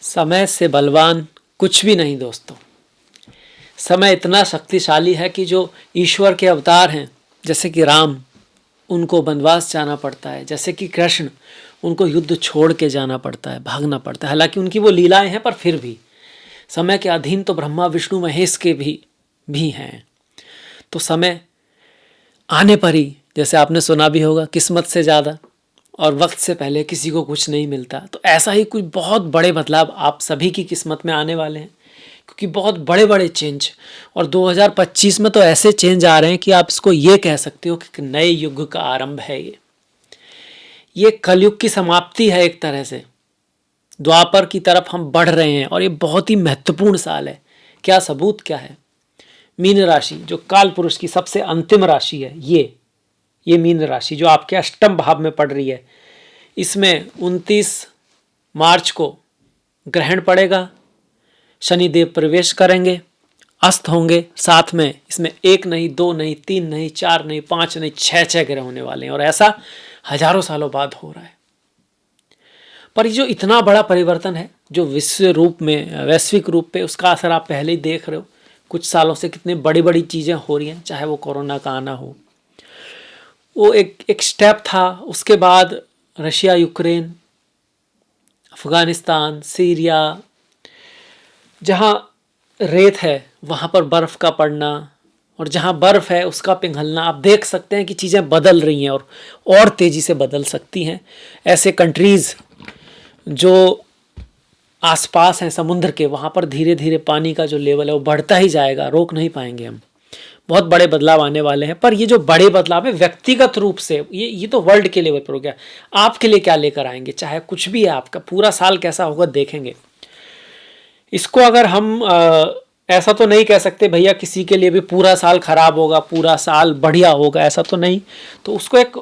समय से बलवान कुछ भी नहीं दोस्तों। समय इतना शक्तिशाली है कि जो ईश्वर के अवतार हैं, जैसे कि राम, उनको वनवास जाना पड़ता है, जैसे कि कृष्ण, उनको युद्ध छोड़ के जाना पड़ता है, भागना पड़ता है। हालांकि उनकी वो लीलाएं हैं, पर फिर भी समय के अधीन तो ब्रह्मा विष्णु महेश के भी हैं। तो समय आने पर ही, जैसे आपने सुना भी होगा, किस्मत से ज़्यादा और वक्त से पहले किसी को कुछ नहीं मिलता। तो ऐसा ही कुछ बहुत बड़े बदलाव आप सभी की किस्मत में आने वाले हैं, क्योंकि बहुत बड़े बड़े चेंज। और 2025 में तो ऐसे चेंज आ रहे हैं कि आप इसको ये कह सकते हो कि नए युग का आरंभ है। ये कलयुग की समाप्ति है एक तरह से। द्वापर की तरफ हम बढ़ रहे हैं और ये बहुत ही महत्वपूर्ण साल है। क्या सबूत क्या है? मीन राशि, जो काल पुरुष की सबसे अंतिम राशि है, ये मीन राशि जो आपके अष्टम भाव में पड़ रही है, इसमें 29 मार्च को ग्रहण पड़ेगा। शनिदेव प्रवेश करेंगे, अस्त होंगे। साथ में इसमें 1 नहीं, 2 नहीं, 3 नहीं, 4 नहीं, 5 नहीं, 6 ग्रह होने वाले हैं। और ऐसा हजारों सालों बाद हो रहा है। पर ये जो इतना बड़ा परिवर्तन है, जो वैश्विक रूप पे, उसका असर आप पहले ही देख रहे हो। कुछ सालों से कितनी बड़ी बड़ी चीज़ें हो रही हैं, चाहे वो कोरोना का आना हो, वो एक स्टेप था। उसके बाद रशिया यूक्रेन, अफगानिस्तान, सीरिया, जहाँ रेत है वहाँ पर बर्फ़ का पड़ना, और जहाँ बर्फ़ है उसका पिघलना। आप देख सकते हैं कि चीज़ें बदल रही हैं और तेज़ी से बदल सकती हैं। ऐसे कंट्रीज़ जो आसपास हैं समुद्र के, वहाँ पर धीरे धीरे पानी का जो लेवल है वो बढ़ता ही जाएगा, रोक नहीं पाएंगे हम। बहुत बड़े बदलाव आने वाले हैं। पर ये जो बड़े बदलाव है व्यक्तिगत रूप से, ये तो वर्ल्ड के लेवल पर हो गया। आपके लिए क्या लेकर आएंगे, चाहे कुछ भी है, आपका पूरा साल कैसा होगा देखेंगे। इसको अगर हम ऐसा तो नहीं कह सकते भैया किसी के लिए भी पूरा साल खराब होगा, पूरा साल बढ़िया होगा, ऐसा तो नहीं। तो उसको एक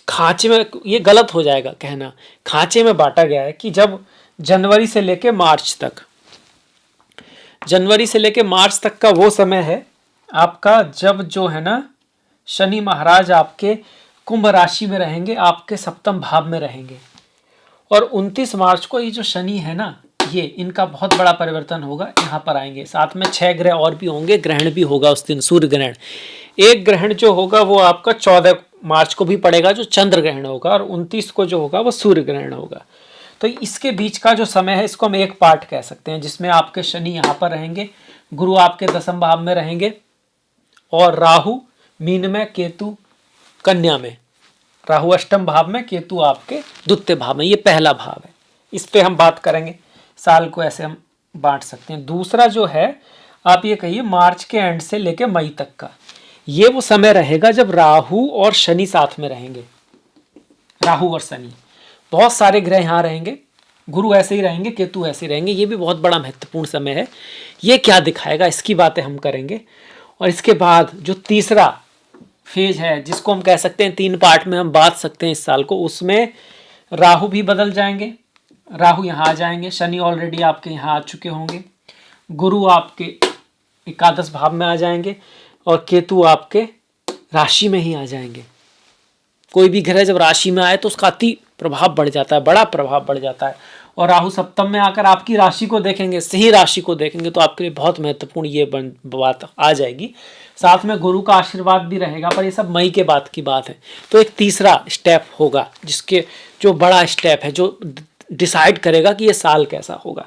खांचे में, ये गलत हो जाएगा कहना, खांचे में बांटा गया है कि जब जनवरी से लेके मार्च तक का वो समय है आपका, जब जो है ना शनि महाराज आपके कुंभ राशि में रहेंगे, आपके सप्तम भाव में रहेंगे। और 29 मार्च को ये जो शनि है ना, ये इनका बहुत बड़ा परिवर्तन होगा, यहाँ पर आएंगे। साथ में 6 ग्रह और भी होंगे, ग्रहण भी होगा उस दिन, सूर्य ग्रहण। एक ग्रहण जो होगा वो आपका 14 मार्च को भी पड़ेगा, जो चंद्र ग्रहण होगा, और 29 को जो होगा वो सूर्य ग्रहण होगा। तो इसके बीच का जो समय है, इसको हम एक पार्ट कह सकते हैं, जिसमें आपके शनि यहाँ पर रहेंगे, गुरु आपके 10वें भाव में रहेंगे, और राहु मीन में, केतु कन्या में। राहु अष्टम भाव में, केतु आपके द्वितीय भाव में। ये पहला भाव है, इस पे हम बात करेंगे। साल को ऐसे हम बांट सकते हैं। दूसरा जो है, आप ये कहिए मार्च के एंड से लेके मई तक का, ये वो समय रहेगा जब राहु और शनि साथ में रहेंगे। राहु और शनि, बहुत सारे ग्रह यहाँ रहेंगे, गुरु ऐसे ही रहेंगे, केतु ऐसे ही रहेंगे। ये भी बहुत बड़ा महत्वपूर्ण समय है। ये क्या दिखाएगा, इसकी बातें हम करेंगे। और इसके बाद जो तीसरा फेज है, जिसको हम कह सकते हैं 3 पार्ट में हम बांट सकते हैं इस साल को, उसमें राहु भी बदल जाएंगे। राहु यहाँ आ जाएंगे, शनि ऑलरेडी आपके यहाँ आ चुके होंगे, गुरु आपके एकादश भाव में आ जाएंगे, और केतु आपके राशि में ही आ जाएंगे। कोई भी ग्रह जब राशि में आए तो उसका अति प्रभाव बढ़ जाता है, बड़ा प्रभाव बढ़ जाता है। और राहु सप्तम में आकर आपकी राशि को देखेंगे, सही राशि को देखेंगे, तो आपके लिए बहुत महत्वपूर्ण ये बात आ जाएगी। साथ में गुरु का आशीर्वाद भी रहेगा, पर ये सब मई के बाद की बात है। तो एक तीसरा स्टेप होगा, जिसके जो बड़ा स्टेप है, जो डिसाइड करेगा कि ये साल कैसा होगा।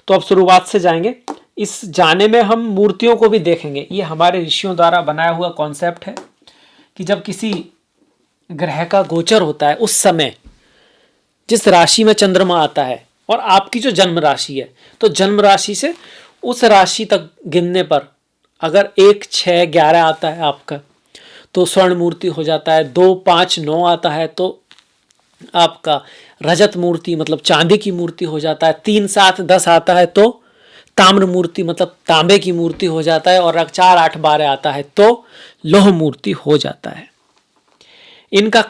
तो अब शुरुआत से जाएंगे। इस जाने में हम मूर्तियों को भी देखेंगे। ये हमारे ऋषियों द्वारा बनाया हुआ कॉन्सेप्ट है कि जब किसी ग्रह का गोचर होता है, उस समय जिस राशि में चंद्रमा आता है और आपकी जो जन्म राशि है, तो जन्म राशि से उस राशि तक गिनने पर अगर 1, 6, 11 आता है आपका, तो स्वर्ण मूर्ति हो जाता है। 2, 5, 9 आता है तो आपका रजत मूर्ति मतलब चांदी की मूर्ति हो जाता है। 3, 7, 10 आता है तो ताम्र मूर्ति मतलब तांबे की मूर्ति हो जाता है। और 4, 8, 12 आता है तो लोह मूर्ति हो जाता है। इनका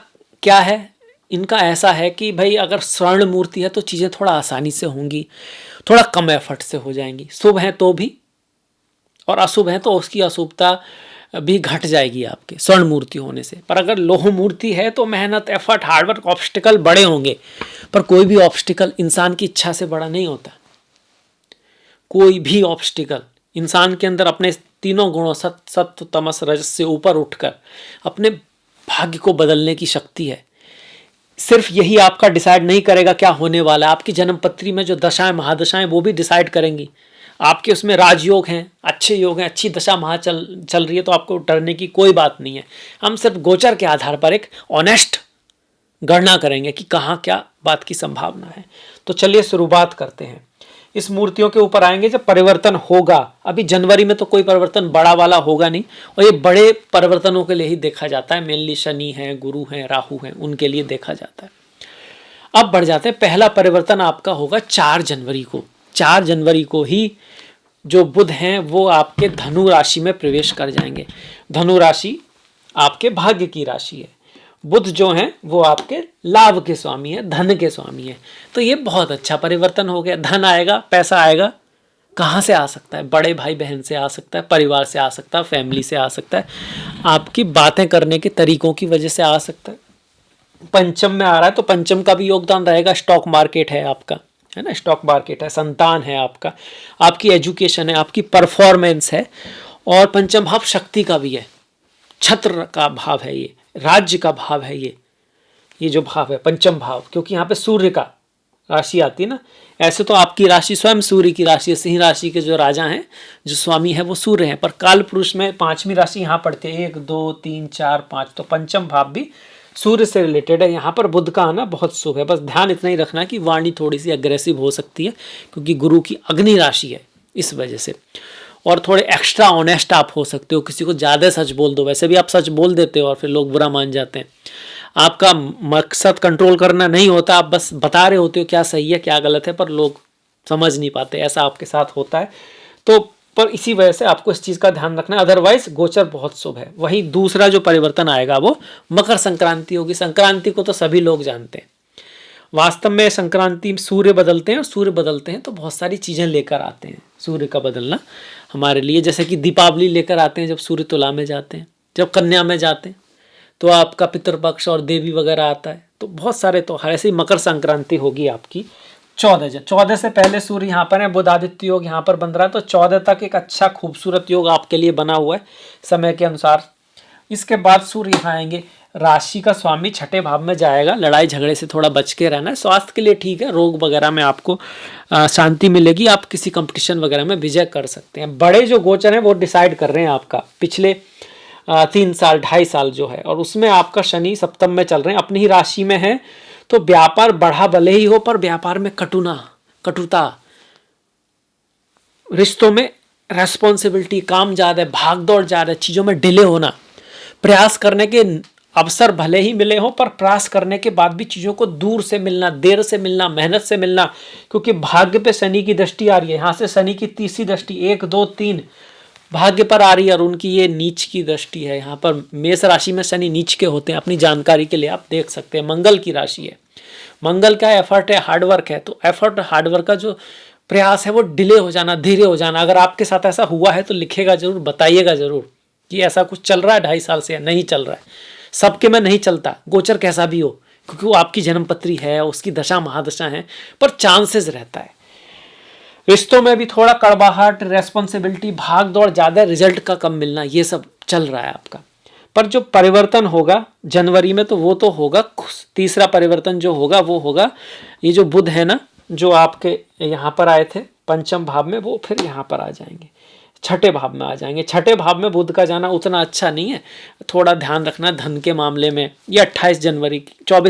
क्या है, इनका ऐसा है कि भाई अगर स्वर्ण मूर्ति है तो चीज़ें थोड़ा आसानी से होंगी, थोड़ा कम एफर्ट से हो जाएंगी। शुभ है तो भी, और अशुभ है तो उसकी अशुभता भी घट जाएगी आपके स्वर्ण मूर्ति होने से। पर अगर लोह मूर्ति है तो मेहनत, एफर्ट, हार्डवर्क, ऑब्स्टिकल बड़े होंगे, पर कोई भी ऑब्स्टिकल इंसान की इच्छा से बड़ा नहीं होता। कोई भी ऑब्स्टिकल इंसान के अंदर अपने तीनों गुणों सत्व तमस रजस से ऊपर उठकर अपने भाग्य को बदलने की शक्ति है। सिर्फ यही आपका डिसाइड नहीं करेगा क्या होने वाला है, आपकी जन्म पत्री में जो दशाएं महादशाएं वो भी डिसाइड करेंगी। आपके उसमें राजयोग हैं, अच्छे योग हैं, अच्छी दशा महा चल रही है तो आपको डरने की कोई बात नहीं है। हम सिर्फ गोचर के आधार पर एक ऑनेस्ट गणना करेंगे कि कहाँ क्या बात की संभावना है। तो चलिए शुरुआत करते हैं। इस मूर्तियों के ऊपर आएंगे जब परिवर्तन होगा। अभी जनवरी में तो कोई परिवर्तन बड़ा वाला होगा नहीं, और ये बड़े परिवर्तनों के लिए ही देखा जाता है। मेनली शनि है, गुरु है, राहु है, उनके लिए देखा जाता है। अब बढ़ जाते हैं। पहला परिवर्तन आपका होगा 4 जनवरी को। 4 जनवरी को ही जो बुध हैं वो आपके धनु राशि में प्रवेश कर जाएंगे। धनु राशि आपके भाग्य की राशि है। बुध जो हैं वो आपके लाभ के स्वामी है, धन के स्वामी है। तो ये बहुत अच्छा परिवर्तन हो गया। धन आएगा, पैसा आएगा। कहाँ से आ सकता है? बड़े भाई बहन से आ सकता है, परिवार से आ सकता है, फैमिली से आ सकता है, आपकी बातें करने के तरीकों की वजह से आ सकता है। पंचम में आ रहा है तो पंचम का भी योगदान रहेगा। स्टॉक मार्केट है आपका, है ना, स्टॉक मार्केट है, संतान है आपका, आपकी एजुकेशन है, आपकी परफॉर्मेंस है। और पंचम भाव शक्ति का भी है, छत्र का भाव है, ये राज्य का भाव है। ये जो भाव है पंचम भाव, क्योंकि यहाँ पे सूर्य का राशि आती है ना। ऐसे तो आपकी राशि स्वयं सूर्य की राशि है। सिंह राशि के जो राजा हैं, जो स्वामी है वो सूर्य हैं, पर काल पुरुष में 5वीं राशि यहाँ पड़ती है। 1 2 3 4 5, तो पंचम भाव भी सूर्य से रिलेटेड है। यहाँ पर बुध का आना बहुत शुभ है। बस ध्यान इतना ही रखना कि वाणी थोड़ी सी अग्रेसिव हो सकती है, क्योंकि गुरु की अग्नि राशि है, इस वजह से। और थोड़े एक्स्ट्रा ऑनेस्ट आप हो सकते हो, किसी को ज़्यादा सच बोल दो। वैसे भी आप सच बोल देते हो और फिर लोग बुरा मान जाते हैं। आपका मकसद कंट्रोल करना नहीं होता, आप बस बता रहे होते हो क्या सही है क्या गलत है, पर लोग समझ नहीं पाते। ऐसा आपके साथ होता है। तो पर इसी वजह से आपको इस चीज़ का ध्यान रखना है। अदरवाइज गोचर बहुत शुभ है। वहीं दूसरा जो परिवर्तन आएगा वो मकर संक्रांति होगी। संक्रांति को तो सभी लोग जानते हैं। वास्तव में संक्रांति सूर्य बदलते हैं, और सूर्य बदलते हैं तो बहुत सारी चीज़ें लेकर आते हैं। सूर्य का बदलना हमारे लिए, जैसे कि दीपावली लेकर आते हैं जब सूर्य तुला में जाते हैं, जब कन्या में जाते हैं तो आपका पितृपक्ष और देवी वगैरह आता है। तो बहुत सारे त्योहार। ऐसे ही मकर संक्रांति होगी आपकी 14 से पहले सूर्य यहाँ पर है, बुध आदित्य योग यहाँ पर बन रहा है। तो 14 तक एक अच्छा खूबसूरत योग आपके लिए बना हुआ है समय के अनुसार। इसके बाद सूर्य यहाँ आएंगे, राशि का स्वामी छठे भाव में जाएगा। लड़ाई झगड़े से थोड़ा बच के रहना है। स्वास्थ्य के लिए ठीक है, रोग वगैरह में आपको शांति मिलेगी। आप किसी कंपटीशन वगैरह में विजय कर सकते हैं। बड़े जो गोचर हैं वो डिसाइड कर रहे हैं आपका पिछले 3 साल 2.5 साल जो है, और उसमें आपका शनि सप्तम में चल रहे हैं, अपनी ही राशि में है। तो व्यापार बढ़ा भले ही हो, पर व्यापार में कटुता, रिश्तों में रेस्पॉन्सिबिलिटी, काम ज़्यादा है, भाग दौड़ ज़्यादा है, चीज़ों में डिले होना, प्रयास करने के अवसर भले ही मिले हो, पर प्रयास करने के बाद भी चीज़ों को दूर से मिलना, देर से मिलना, मेहनत से मिलना। क्योंकि भाग्य पे शनि की दृष्टि आ रही है। यहाँ से शनि की तीसरी दृष्टि 1 2 3 भाग्य पर आ रही है, और उनकी ये नीच की दृष्टि है। यहाँ पर मेष राशि में शनि नीच के होते हैं। अपनी जानकारी के लिए आप देख सकते हैं। मंगल की राशि है। मंगल का एफर्ट है, हार्डवर्क है। तो एफर्ट हार्डवर्क का जो प्रयास है वो डिले हो जाना, धीरे हो जाना। अगर आपके साथ ऐसा हुआ है तो लिखेगा जरूर, बताइएगा जरूर कि ऐसा कुछ चल रहा है 2.5 साल से, या नहीं चल रहा है। सबके में नहीं चलता, गोचर कैसा भी हो, क्योंकि वो आपकी जन्मपत्री है, उसकी दशा महादशा है, पर चांसेस रहता है। रिश्तों में भी थोड़ा कड़वाहट, रेस्पॉन्सिबिलिटी, भाग दौड़ ज़्यादा, रिजल्ट का कम मिलना, ये सब चल रहा है आपका। पर जो परिवर्तन होगा जनवरी में तो वो तो होगा। तीसरा परिवर्तन जो होगा वो होगा ये जो बुध है ना, जो आपके यहाँ पर आए थे पंचम भाव में, वो फिर यहाँ पर आ जाएंगे, छठे भाव में आ जाएंगे। छठे भाव में बुध का जाना उतना अच्छा नहीं है। थोड़ा ध्यान रखना धन के मामले में। ये 24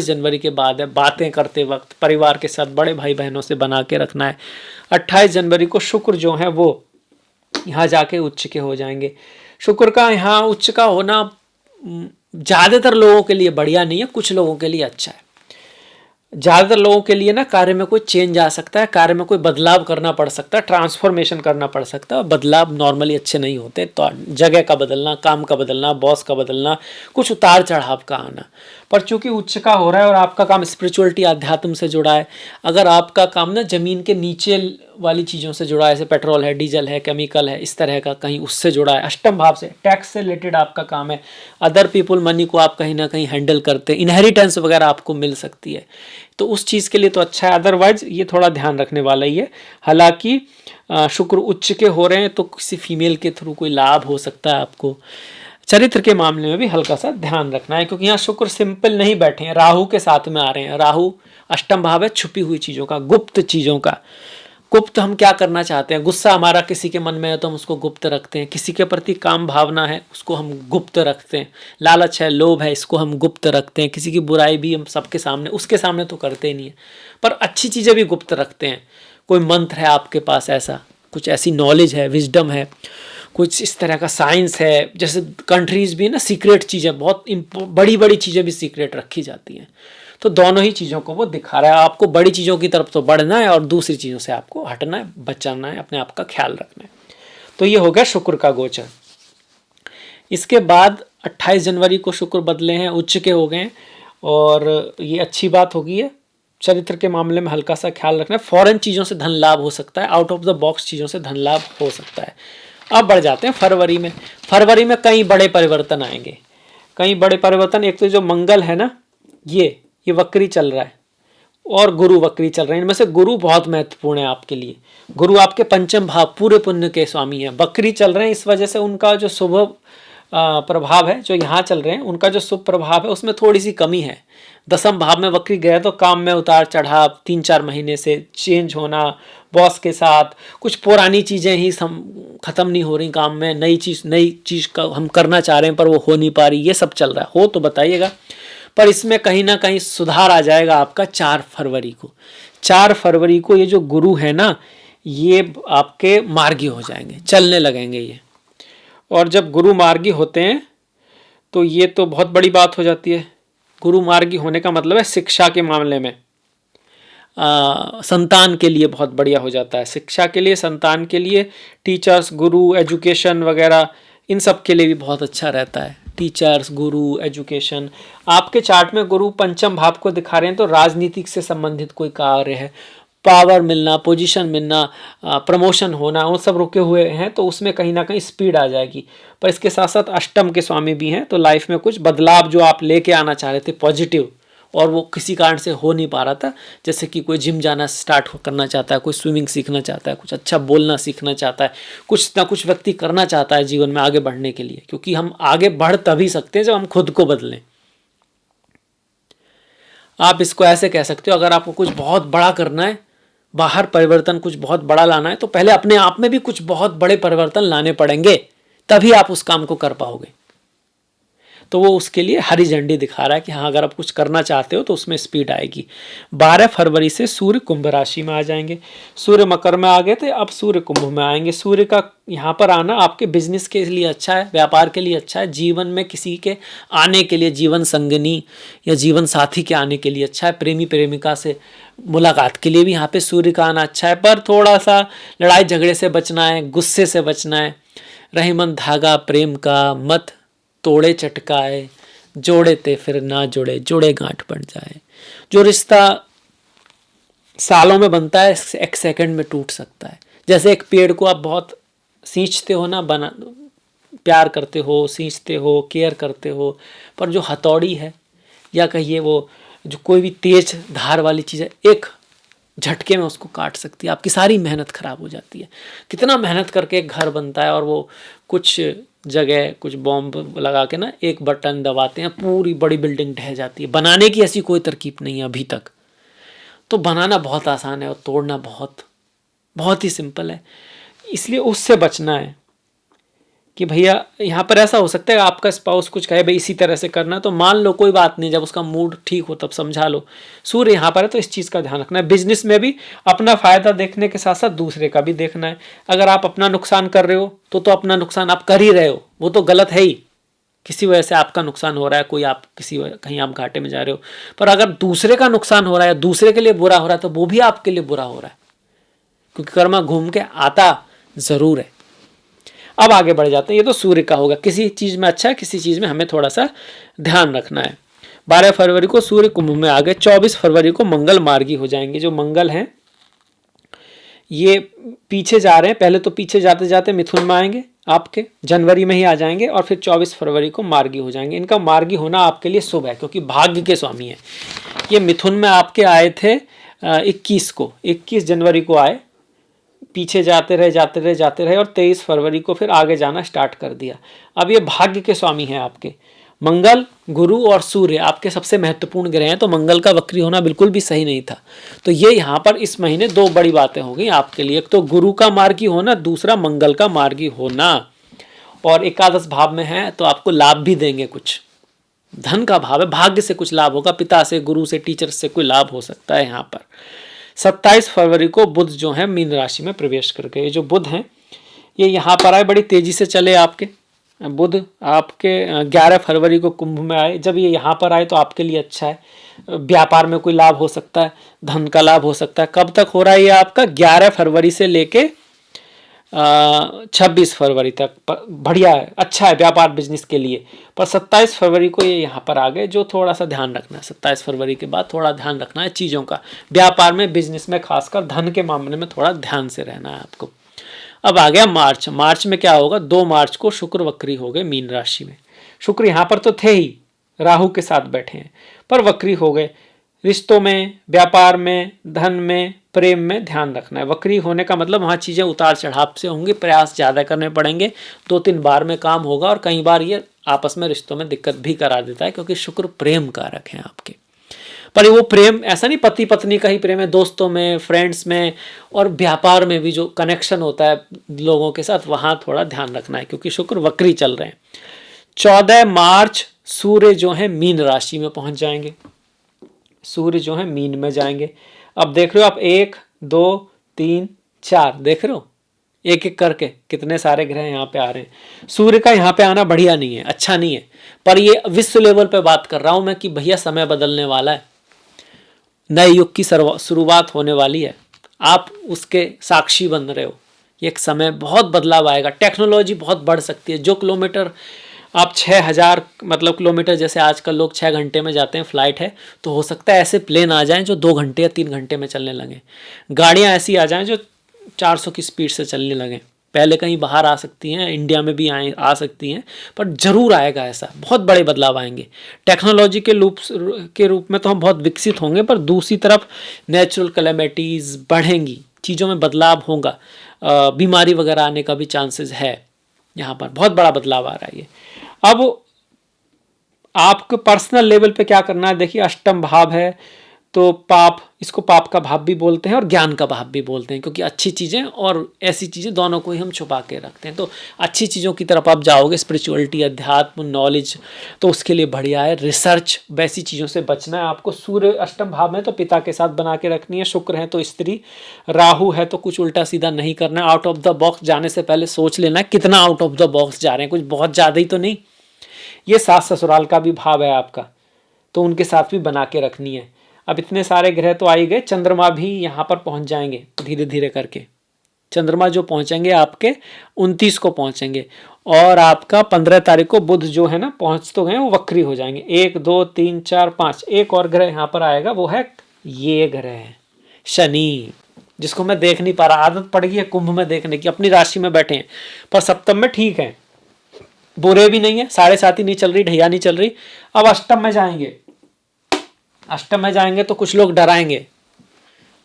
जनवरी के बाद है। बातें करते वक्त परिवार के साथ, बड़े भाई बहनों से बना के रखना है। 28 जनवरी को शुक्र जो है वो यहाँ जाके उच्च के हो जाएंगे। शुक्र का यहाँ उच्च का होना ज़्यादातर लोगों के लिए बढ़िया नहीं है, कुछ लोगों के लिए अच्छा है। ज़्यादातर लोगों के लिए ना कार्य में कोई चेंज आ सकता है, कार्य में कोई बदलाव करना पड़ सकता है, ट्रांसफॉर्मेशन करना पड़ सकता है। बदलाव नॉर्मली अच्छे नहीं होते, तो जगह का बदलना, काम का बदलना, बॉस का बदलना, कुछ उतार चढ़ाव का आना। पर चूंकि उच्च का हो रहा है और आपका काम स्पिरिचुअलिटी अध्यात्म से जुड़ा है, अगर आपका काम ना जमीन के नीचे वाली चीज़ों से जुड़ा है, जैसे पेट्रोल है, डीजल है, केमिकल है, इस तरह का कहीं उससे जुड़ा है, अष्टम भाव से टैक्स से रिलेटेड आपका काम है, अदर पीपल मनी को आप कहीं ना कहीं हैंडल करते हैं, इनहेरिटेंस वगैरह आपको मिल सकती है, तो उस चीज़ के लिए तो अच्छा है। अदरवाइज ये थोड़ा ध्यान रखने वाला ही है। हालांकि शुक्र उच्च के हो रहे हैं तो किसी फीमेल के थ्रू कोई लाभ हो सकता है आपको। चरित्र के मामले में भी हल्का सा ध्यान रखना है, क्योंकि यहाँ शुक्र सिंपल नहीं बैठे हैं, राहु के साथ में आ रहे हैं। राहु अष्टम भाव है छुपी हुई चीज़ों का, गुप्त चीज़ों का। गुप्त हम क्या करना चाहते हैं, गुस्सा हमारा किसी के मन में है तो हम उसको गुप्त रखते हैं, किसी के प्रति काम भावना है उसको हम गुप्त रखते हैं, लालच है, लोभ है, इसको हम गुप्त रखते हैं, किसी की बुराई भी हम सबके सामने, उसके सामने तो करते ही नहीं है, पर अच्छी चीज़ें भी गुप्त रखते हैं। कोई मंत्र है आपके पास, ऐसा कुछ ऐसी नॉलेज है, विजडम है, कुछ इस तरह का साइंस है, जैसे कंट्रीज भी ना सीक्रेट चीज़ें, बहुत बड़ी बड़ी चीज़ें भी सीक्रेट रखी जाती हैं, तो दोनों ही चीज़ों को वो दिखा रहा है। आपको बड़ी चीज़ों की तरफ तो बढ़ना है और दूसरी चीज़ों से आपको हटना है, बचाना है, अपने आप का ख्याल रखना है। तो ये हो गया शुक्र का गोचर। इसके बाद 28 जनवरी को शुक्र बदले हैं, उच्च के हो गए, और ये अच्छी बात होगी है। चरित्र के मामले में हल्का सा ख्याल रखना है, फॉरेन चीज़ों से धन लाभ हो सकता है, आउट ऑफ द बॉक्स चीज़ों से धन लाभ हो सकता है। अब बढ़ जाते हैं फरवरी में। फरवरी में कई बड़े परिवर्तन आएंगे, कई बड़े परिवर्तन। एक तो जो मंगल है ना, ये वक्री चल रहा है, और गुरु वक्री चल रहे हैं। इनमें से गुरु बहुत महत्वपूर्ण है आपके लिए। गुरु आपके पंचम भाव, पूरे पुण्य के स्वामी हैं, वक्री चल रहे हैं, इस वजह से उनका जो शुभ प्रभाव है, जो यहाँ चल रहे हैं, उनका जो शुभ प्रभाव है उसमें थोड़ी सी कमी है। दसम भाव में वक्री गया तो काम में उतार चढ़ाव, 3-4 महीने से चेंज होना, बॉस के साथ कुछ पुरानी चीज़ें ही ख़त्म नहीं हो रही काम में, नई चीज़ का हम करना चाह रहे हैं पर वो हो नहीं पा रही, ये सब चल रहा है। हो तो बताइएगा, पर इसमें कहीं ना कहीं सुधार आ जाएगा आपका 4 फरवरी को। 4 फरवरी को ये जो गुरु है ना, ये आपके मार्गी हो जाएंगे, चलने लगेंगे ये। और जब गुरु मार्गी होते हैं तो ये तो बहुत बड़ी बात हो जाती है। गुरु मार्गी होने का मतलब है शिक्षा के मामले में संतान के लिए बहुत बढ़िया हो जाता है। शिक्षा के लिए, संतान के लिए, टीचर्स, गुरु, एजुकेशन वगैरह, इन सब के लिए भी बहुत अच्छा रहता है। टीचर्स, गुरु, एजुकेशन। आपके चार्ट में गुरु पंचम भाव को दिखा रहे हैं, तो राजनीतिक से संबंधित कोई कार्य है, पावर मिलना, पोजीशन मिलना, प्रमोशन होना, वो सब रुके हुए हैं, तो उसमें कहीं ना कहीं स्पीड आ जाएगी। पर इसके साथ साथ अष्टम के स्वामी भी हैं, तो लाइफ में कुछ बदलाव जो आप लेके आना चाह रहे थे पॉजिटिव, और वो किसी कारण से हो नहीं पा रहा था, जैसे कि कोई जिम जाना स्टार्ट करना चाहता है, कोई स्विमिंग सीखना चाहता है, कुछ अच्छा बोलना सीखना चाहता है, कुछ ना कुछ व्यक्ति करना चाहता है जीवन में आगे बढ़ने के लिए, क्योंकि हम आगे बढ़ तभी सकते हैं जब हम खुद को बदलें। आप इसको ऐसे कह सकते हो, अगर आपको कुछ बहुत बड़ा करना है, बाहर परिवर्तन कुछ बहुत बड़ा लाना है, तो पहले अपने आप में भी कुछ बहुत बड़े परिवर्तन लाने पड़ेंगे, तभी आप उस काम को कर पाओगे। तो वो उसके लिए हरी झंडी दिखा रहा है कि हाँ, अगर आप कुछ करना चाहते हो तो उसमें स्पीड आएगी। 12 फरवरी से सूर्य कुंभ राशि में आ जाएंगे। सूर्य मकर में आ गए थे, अब सूर्य कुंभ में आएंगे। सूर्य का यहाँ पर आना आपके बिजनेस के लिए अच्छा है, व्यापार के लिए अच्छा है, जीवन में किसी के आने के लिए, जीवन संगनी या जीवन साथी के आने के लिए अच्छा है, प्रेमी प्रेमिका से मुलाकात के लिए भी यहाँ पे सूर्य का आना अच्छा है। पर थोड़ा सा लड़ाई झगड़े से बचना है, गुस्से से बचना है। रहीमन धागा प्रेम का मत तोड़े चटकाए, जोड़े ते फिर ना जोड़े, जोड़े गांठ बन जाए। जो रिश्ता सालों में बनता है, एक सेकंड में टूट सकता है। जैसे एक पेड़ को आप बहुत सींचते हो ना, बना प्यार करते हो, सींचते हो, केयर करते हो, पर जो हथौड़ी है या कहिए वो जो कोई भी तेज धार वाली चीज़ है, एक झटके में उसको काट सकती है, आपकी सारी मेहनत खराब हो जाती है। कितना मेहनत करके एक घर बनता है और वो कुछ जगह कुछ बॉम्ब लगा के ना एक बटन दबाते हैं, पूरी बड़ी बिल्डिंग ढह जाती है। बनाने की ऐसी कोई तरकीब नहीं है अभी तक। तो बनाना बहुत आसान है और तोड़ना बहुत बहुत ही सिंपल है। इसलिए उससे बचना है कि भैया यहाँ पर ऐसा हो सकता है आपका स्पाउस कुछ कहे भाई इसी तरह से करना, तो मान लो कोई बात नहीं, जब उसका मूड ठीक हो तब समझा लो। सूर्य यहाँ पर है तो इस चीज़ का ध्यान रखना है। बिजनेस में भी अपना फ़ायदा देखने के साथ साथ दूसरे का भी देखना है। अगर आप अपना नुकसान कर रहे हो तो अपना नुकसान आप कर ही रहे हो, वो तो गलत है ही। किसी वजह से आपका नुकसान हो रहा है, कोई आप किसी कहीं आप घाटे में जा रहे हो, पर अगर दूसरे का नुकसान हो रहा है, दूसरे के लिए बुरा हो रहा है, तो वो भी आपके लिए बुरा हो रहा है, क्योंकि कर्मा घूम के आता ज़रूर है। अब आगे बढ़ जाते हैं। ये तो सूर्य का होगा, किसी चीज़ में अच्छा है, किसी चीज़ में हमें थोड़ा सा ध्यान रखना है। 12 फरवरी को सूर्य कुंभ में आ गए। 24 फरवरी को मंगल मार्गी हो जाएंगे। जो मंगल हैं ये पीछे जा रहे हैं, पहले तो पीछे जाते जाते मिथुन में आएंगे, आपके जनवरी में ही आ जाएंगे और फिर 24 फरवरी को मार्गी हो जाएंगे। इनका मार्गी होना आपके लिए शुभ है क्योंकि भाग्य के स्वामी है। ये मिथुन में आपके आए थे 21 जनवरी को आए, पीछे जाते रहे और 23 फरवरी को फिर आगे जाना स्टार्ट कर दिया। अब ये भाग्य के स्वामी हैं आपके। मंगल, गुरु और सूर्य आपके सबसे महत्वपूर्ण ग्रह हैं, तो मंगल का वक्री होना बिल्कुल भी सही नहीं था। तो ये यहाँ पर इस महीने दो बड़ी बातें हो गई आपके लिए, एक तो गुरु का मार्गी होना, दूसरा मंगल का मार्गी होना। और एकादश भाव में है तो आपको लाभ भी देंगे, कुछ धन का भाव है, भाग्य से कुछ लाभ होगा, पिता से, गुरु से, टीचर से कोई लाभ हो सकता है यहाँ पर। 27 फरवरी को बुध जो है मीन राशि में प्रवेश कर गए। जो बुध हैं ये यहाँ पर आए, बड़ी तेजी से चले आपके। बुध आपके 11 फरवरी को कुंभ में आए। जब ये यहाँ पर आए तो आपके लिए अच्छा है, व्यापार में कोई लाभ हो सकता है, धन का लाभ हो सकता है। कब तक हो रहा है ये आपका? 11 फरवरी से लेके 26 फरवरी तक बढ़िया है, अच्छा है व्यापार बिजनेस के लिए। पर 27 फरवरी को ये यहाँ पर आ गए, जो थोड़ा सा ध्यान रखना है। 27 फरवरी के बाद थोड़ा ध्यान रखना है चीज़ों का, व्यापार में, बिजनेस में, खासकर धन के मामले में थोड़ा ध्यान से रहना है आपको। अब आ गया मार्च। मार्च में क्या होगा? 2 मार्च को शुक्र वक्री हो गए मीन राशि में। शुक्र यहाँ पर तो थे ही, राहु के साथ बैठे हैं, पर वक्री हो गए। रिश्तों में, व्यापार में, धन में, प्रेम में ध्यान रखना है। वक्री होने का मतलब वहाँ चीज़ें उतार चढ़ाव से होंगी, प्रयास ज़्यादा करने पड़ेंगे, 2-3 बार में काम होगा और कई बार ये आपस में रिश्तों में दिक्कत भी करा देता है क्योंकि शुक्र प्रेम कारक है आपके। पर वो प्रेम ऐसा नहीं पति पत्नी का ही प्रेम है, दोस्तों में, फ्रेंड्स में और व्यापार में भी जो कनेक्शन होता है लोगों के साथ, वहाँ थोड़ा ध्यान रखना है क्योंकि शुक्र वक्री चल रहे हैं। 14 मार्च सूर्य जो है मीन राशि में पहुंच जाएंगे। सूर्य जो है मीन में जाएंगे। अब देख रहे हो आप, 1 2 3 4 देख रहे हो, एक एक करके कितने सारे ग्रह यहाँ पे आ रहे हैं। सूर्य का यहाँ पे आना बढ़िया नहीं है, अच्छा नहीं है, पर ये विश्व लेवल पे बात कर रहा हूं मैं कि भैया समय बदलने वाला है, नए युग की शुरुआत होने वाली है, आप उसके साक्षी बन रहे हो। एक समय बहुत बदलाव आएगा, टेक्नोलॉजी बहुत बढ़ सकती है। जो किलोमीटर आप 6000 मतलब किलोमीटर, जैसे आजकल लोग 6 घंटे में जाते हैं, फ्लाइट है, तो हो सकता है ऐसे प्लेन आ जाएं जो 2 घंटे या 3 घंटे में चलने लगे। गाड़ियां ऐसी आ जाएं जो 400 की स्पीड से चलने लगे। पहले कहीं बाहर आ सकती हैं, इंडिया में भी आ सकती हैं, पर जरूर आएगा ऐसा, बहुत बड़े बदलाव आएंगे। टेक्नोलॉजी के रूप में तो हम बहुत विकसित होंगे, पर दूसरी तरफ नेचुरल कैलेमिटीज़ बढ़ेंगी, चीज़ों में बदलाव होगा, बीमारी वगैरह आने का भी चांसेस है। यहाँ पर बहुत बड़ा बदलाव आ रहा है ये। अब आपको पर्सनल लेवल पे क्या करना है? देखिए, अष्टम भाव है तो पाप, इसको पाप का भाव भी बोलते हैं और ज्ञान का भाव भी बोलते हैं, क्योंकि अच्छी चीज़ें और ऐसी चीज़ें दोनों को ही हम छुपा के रखते हैं। तो अच्छी चीज़ों की तरफ आप जाओगे, स्पिरिचुअलिटी, अध्यात्म, नॉलेज, तो उसके लिए बढ़िया है। रिसर्च, वैसी चीज़ों से बचना है आपको। सूर्य अष्टम भाव में तो पिता के साथ बना के रखनी है, शुक्र है तो स्त्री, राहु है तो कुछ उल्टा सीधा नहीं करना है। आउट ऑफ द बॉक्स जाने से पहले सोच लेना है कितना आउट ऑफ द बॉक्स जा रहे हैं, कुछ बहुत ज़्यादा ही तो नहीं। ये सास ससुराल का भी भाव है आपका, तो उनके साथ भी बना के रखनी है। अब इतने सारे ग्रह तो आ ही गए, चंद्रमा भी यहाँ पर पहुँच जाएंगे धीरे धीरे करके। चंद्रमा जो पहुँचेंगे आपके 29 को पहुँचेंगे, और आपका 15 तारीख को बुध जो है ना, पहुँच तो गए, वो वक्री हो जाएंगे। 1 2 3 4 5, एक और ग्रह यहाँ पर आएगा, वो है ये ग्रह है शनि, जिसको मैं देख नहीं पा रहा। आदत पड़ गई है कुंभ में देखने की, अपनी राशि में बैठे हैं, पर सप्तम में ठीक है, बुरे भी नहीं है, 7.5 नहीं चल रही, ढैया नहीं चल रही। अब अष्टम में जाएंगे, अष्टम में जाएंगे तो कुछ लोग डराएंगे,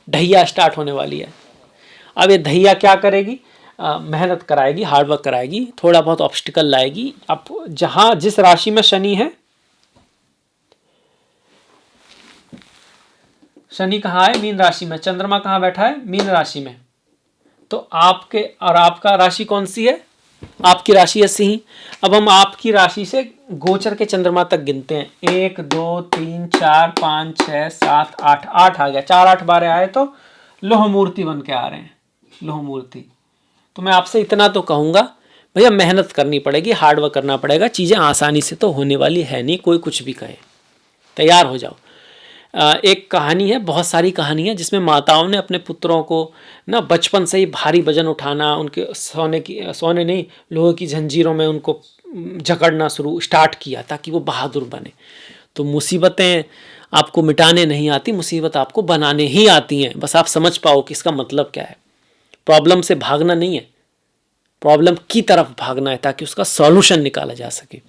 ढैया स्टार्ट होने वाली है। अब ये ढैया क्या करेगी? मेहनत कराएगी, हार्डवर्क कराएगी, थोड़ा बहुत ऑब्स्टिकल लाएगी। अब जहां जिस राशि में शनि है, शनि कहाँ है? मीन राशि में। चंद्रमा कहाँ बैठा है? मीन राशि में। तो आपके और आपका राशि कौन सी है? आपकी राशि है सिंह। अब हम आपकी राशि से गोचर के चंद्रमा तक गिनते हैं, 1 2 3 4 5 6 7 8, 8 आ गया, 4 8 12 आए तो लोह मूर्ति बन के आ रहे हैं, लोह मूर्ति। तो मैं आपसे इतना तो कहूँगा, भैया मेहनत करनी पड़ेगी, हार्डवर्क करना पड़ेगा, चीज़ें आसानी से तो होने वाली है नहीं, कोई कुछ भी कहे, तैयार हो जाओ। एक कहानी है, बहुत सारी कहानी है, जिसमें माताओं ने अपने पुत्रों को ना बचपन से ही भारी वजन उठाना, उनके सोने नहीं, लोहे की जंजीरों में उनको जकड़ना स्टार्ट किया ताकि वो बहादुर बने। तो मुसीबतें आपको मिटाने नहीं आती, मुसीबत आपको बनाने ही आती हैं। बस आप समझ पाओ कि इसका मतलब क्या है। प्रॉब्लम से भागना नहीं है, प्रॉब्लम की तरफ भागना है ताकि उसका सॉल्यूशन निकाला जा सके।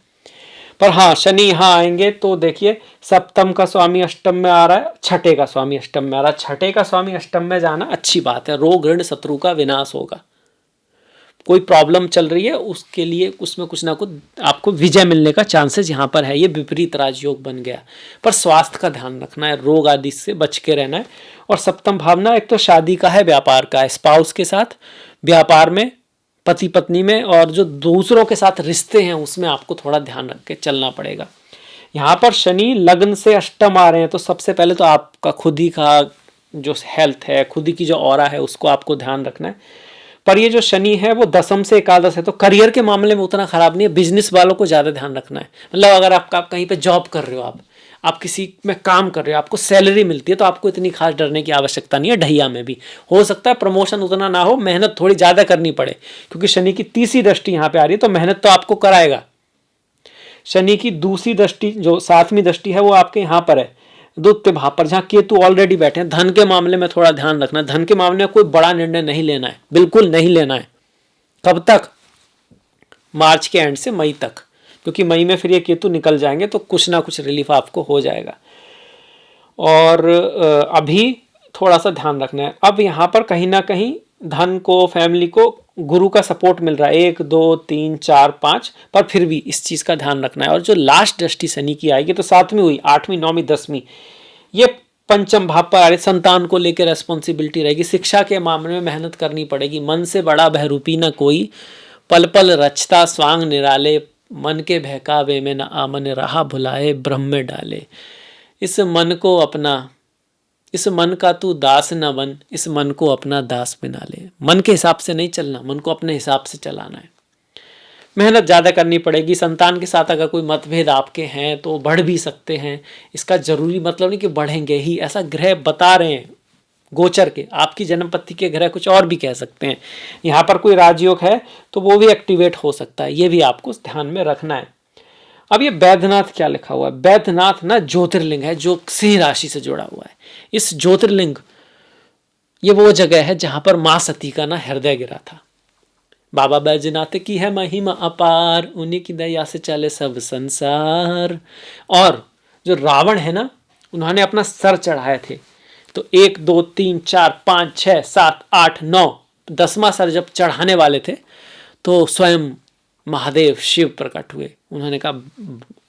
पर हाँ, शनि यहाँ आएंगे तो देखिए सप्तम का स्वामी अष्टम में आ रहा है, छठे का स्वामी अष्टम में आ रहा है। छठे का स्वामी अष्टम में जाना अच्छी बात है, रोग ऋण शत्रु का विनाश होगा। कोई प्रॉब्लम चल रही है उसके लिए उसमें कुछ ना कुछ आपको विजय मिलने का चांसेस यहाँ पर है। ये विपरीत राजयोग बन गया, पर स्वास्थ्य का ध्यान रखना है, रोग आदि से बच के रहना है। और सप्तम भावना एक तो शादी का है, व्यापार का है, स्पाउस के साथ व्यापार में, पति पत्नी में, और जो दूसरों के साथ रिश्ते हैं उसमें आपको थोड़ा ध्यान रख के चलना पड़ेगा। यहाँ पर शनि लग्न से अष्टम आ रहे हैं, तो सबसे पहले तो आपका खुद ही का जो हेल्थ है, खुद ही की जो ऑरा है उसको आपको ध्यान रखना है। पर ये जो शनि है वो दसम से एकादश है, तो करियर के मामले में उतना खराब नहीं है। बिजनेस वालों को ज़्यादा ध्यान रखना है। मतलब अगर आप कहीं पे जॉब कर रहे हो, आप किसी में काम कर रहे हो, आपको सैलरी मिलती है, तो आपको इतनी खास डरने की आवश्यकता नहीं है। ढैया में भी हो सकता है प्रमोशन उतना ना हो, मेहनत थोड़ी ज़्यादा करनी पड़े, क्योंकि शनि की तीसरी दृष्टि यहाँ पे आ रही है, तो मेहनत तो आपको कराएगा। शनि की दूसरी दृष्टि जो सातवीं दृष्टि है वो आपके यहाँ पर है, द्वितीय भाव पर, जहाँ केतु ऑलरेडी बैठे हैं। धन के मामले में थोड़ा ध्यान रखना है। धन के मामले में कोई बड़ा निर्णय नहीं लेना है, बिल्कुल नहीं लेना है। कब तक? मार्च के एंड से मई तक, क्योंकि मई में फिर ये केतु निकल जाएंगे, तो कुछ ना कुछ रिलीफ आपको हो जाएगा। और अभी थोड़ा सा ध्यान रखना है। अब यहाँ पर कहीं ना कहीं धन को, फैमिली को गुरु का सपोर्ट मिल रहा है, 1 2 3 4 5, पर फिर भी इस चीज़ का ध्यान रखना है। और जो लास्ट दृष्टि शनि की आएगी, तो 7वीं हुई, 8वीं 9वीं 10वीं, ये पंचम भाव पर आ रही, संतान को लेकर रेस्पॉन्सिबिलिटी रहेगी। शिक्षा के मामले में मेहनत करनी पड़ेगी। मन से बड़ा बहरूपी न कोई, पल पल रचता स्वांग निराले, मन के बहकावे में न आमन रहा भुलाए, ब्रह्म में डाले। इस मन का तू दास न बन, इस मन को अपना दास बना ले। मन के हिसाब से नहीं चलना, मन को अपने हिसाब से चलाना है। मेहनत ज़्यादा करनी पड़ेगी। संतान के साथ अगर कोई मतभेद आपके हैं तो बढ़ भी सकते हैं, इसका जरूरी मतलब नहीं कि बढ़ेंगे ही, ऐसा ग्रह बता रहे हैं गोचर के। आपकी जन्मपत्ति के ग्रह कुछ और भी कह सकते हैं। यहाँ पर कोई राजयोग है तो वो भी एक्टिवेट हो सकता है, ये भी आपको ध्यान में रखना है। अब ये बैद्यनाथ क्या लिखा हुआ है? बैद्यनाथ ना ज्योतिर्लिंग है जो सिंह राशि से जुड़ा हुआ है। इस ज्योतिर्लिंग, ये वो जगह है जहां पर मां सती का ना हृदय गिरा था। बाबा बैजनाथ की है महिमा अपार, उन्हीं की दया से चले सब संसार। और जो रावण है ना, उन्होंने अपना सर चढ़ाए थे, तो 1 2 3 4 5 6 7 8 9, 10वां सर जब चढ़ाने वाले थे तो स्वयं महादेव शिव प्रकट हुए। उन्होंने कहा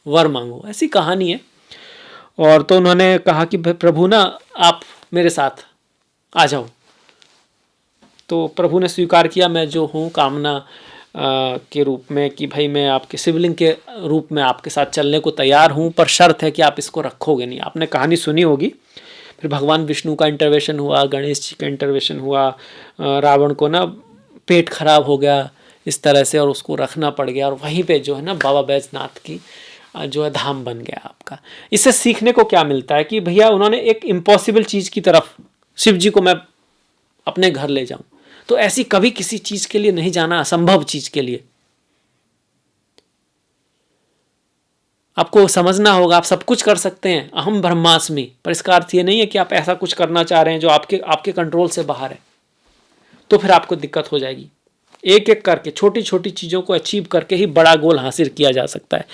वर मांगो, ऐसी कहानी है। और तो उन्होंने कहा कि प्रभु ना आप मेरे साथ आ जाओ। तो प्रभु ने स्वीकार किया, मैं जो हूँ कामना के रूप में, कि भाई मैं आपके शिवलिंग के रूप में आपके साथ चलने को तैयार हूँ, पर शर्त है कि आप इसको रखोगे नहीं। आपने कहानी सुनी होगी। फिर भगवान विष्णु का इंटरवेंशन हुआ, गणेश जी का इंटरवेंशन हुआ, रावण को ना पेट खराब हो गया इस तरह से, और उसको रखना पड़ गया, और वहीं पे जो है ना बाबा बैजनाथ की जो है धाम बन गया आपका। इससे सीखने को क्या मिलता है कि भैया उन्होंने एक इम्पॉसिबल चीज़ की तरफ, शिव जी को मैं अपने घर ले जाऊं, तो ऐसी कभी किसी चीज के लिए नहीं जाना, असंभव चीज के लिए। आपको समझना होगा आप सब कुछ कर सकते हैं, अहम ब्रह्मास्मि, पर इसका अर्थ ये नहीं है कि आप ऐसा कुछ करना चाह रहे हैं जो आपके कंट्रोल से बाहर है, तो फिर आपको दिक्कत हो जाएगी। एक एक करके छोटी छोटी चीज़ों को अचीव करके ही बड़ा गोल हासिल किया जा सकता है।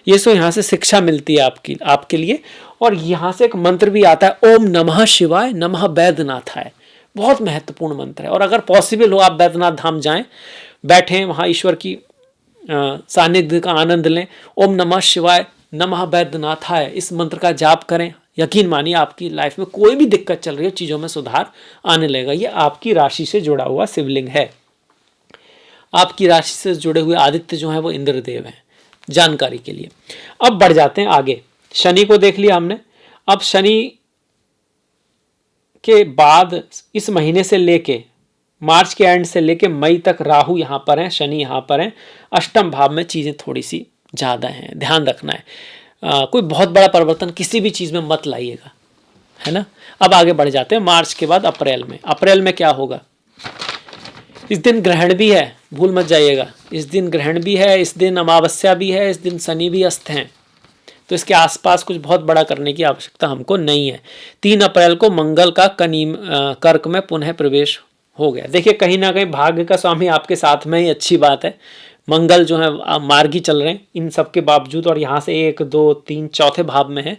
ये सो यहाँ से शिक्षा मिलती है आपके लिए। और यहाँ से एक मंत्र भी आता है, ओम नमः शिवाय नमः बैद्यनाथाय। बहुत महत्वपूर्ण मंत्र है। और अगर पॉसिबल हो आप बैद्यनाथ धाम जाएं, बैठें वहाँ, ईश्वर की सानिध्य का आनंद लें। ओम नमः शिवाय नमः बैद्यनाथाय, इस मंत्र का जाप करें। यकीन मानिए आपकी लाइफ में कोई भी दिक्कत चल रही है, चीज़ों में सुधार आने लगेगा। ये आपकी राशि से जुड़ा हुआ शिवलिंग है। आपकी राशि से जुड़े हुए आदित्य जो है वो इंद्रदेव हैं, जानकारी के लिए। अब बढ़ जाते हैं आगे। शनि को देख लिया हमने। अब शनि के बाद इस महीने से लेके मार्च के एंड से लेके मई तक राहु यहाँ पर हैं, शनि यहाँ पर हैं। अष्टम भाव में चीज़ें थोड़ी सी ज़्यादा हैं, ध्यान रखना है। कोई बहुत बड़ा परिवर्तन किसी भी चीज़ में मत लाइएगा, है ना। अब आगे बढ़ जाते हैं मार्च के बाद अप्रैल में। अप्रैल में क्या होगा? इस दिन ग्रहण भी है, भूल मत जाइएगा। इस दिन ग्रहण भी है, इस दिन अमावस्या भी है, इस दिन शनि भी अस्त हैं। तो इसके आसपास कुछ बहुत बड़ा करने की आवश्यकता हमको नहीं है। 3 अप्रैल को मंगल का कर्क में पुनः प्रवेश हो गया। देखिए कहीं ना कहीं भाग्य का स्वामी आपके साथ में ही अच्छी बात है। मंगल जो है मार्गी चल रहे हैं इन सब के बावजूद, और यहाँ से 1 2 3 चौथे भाव में है।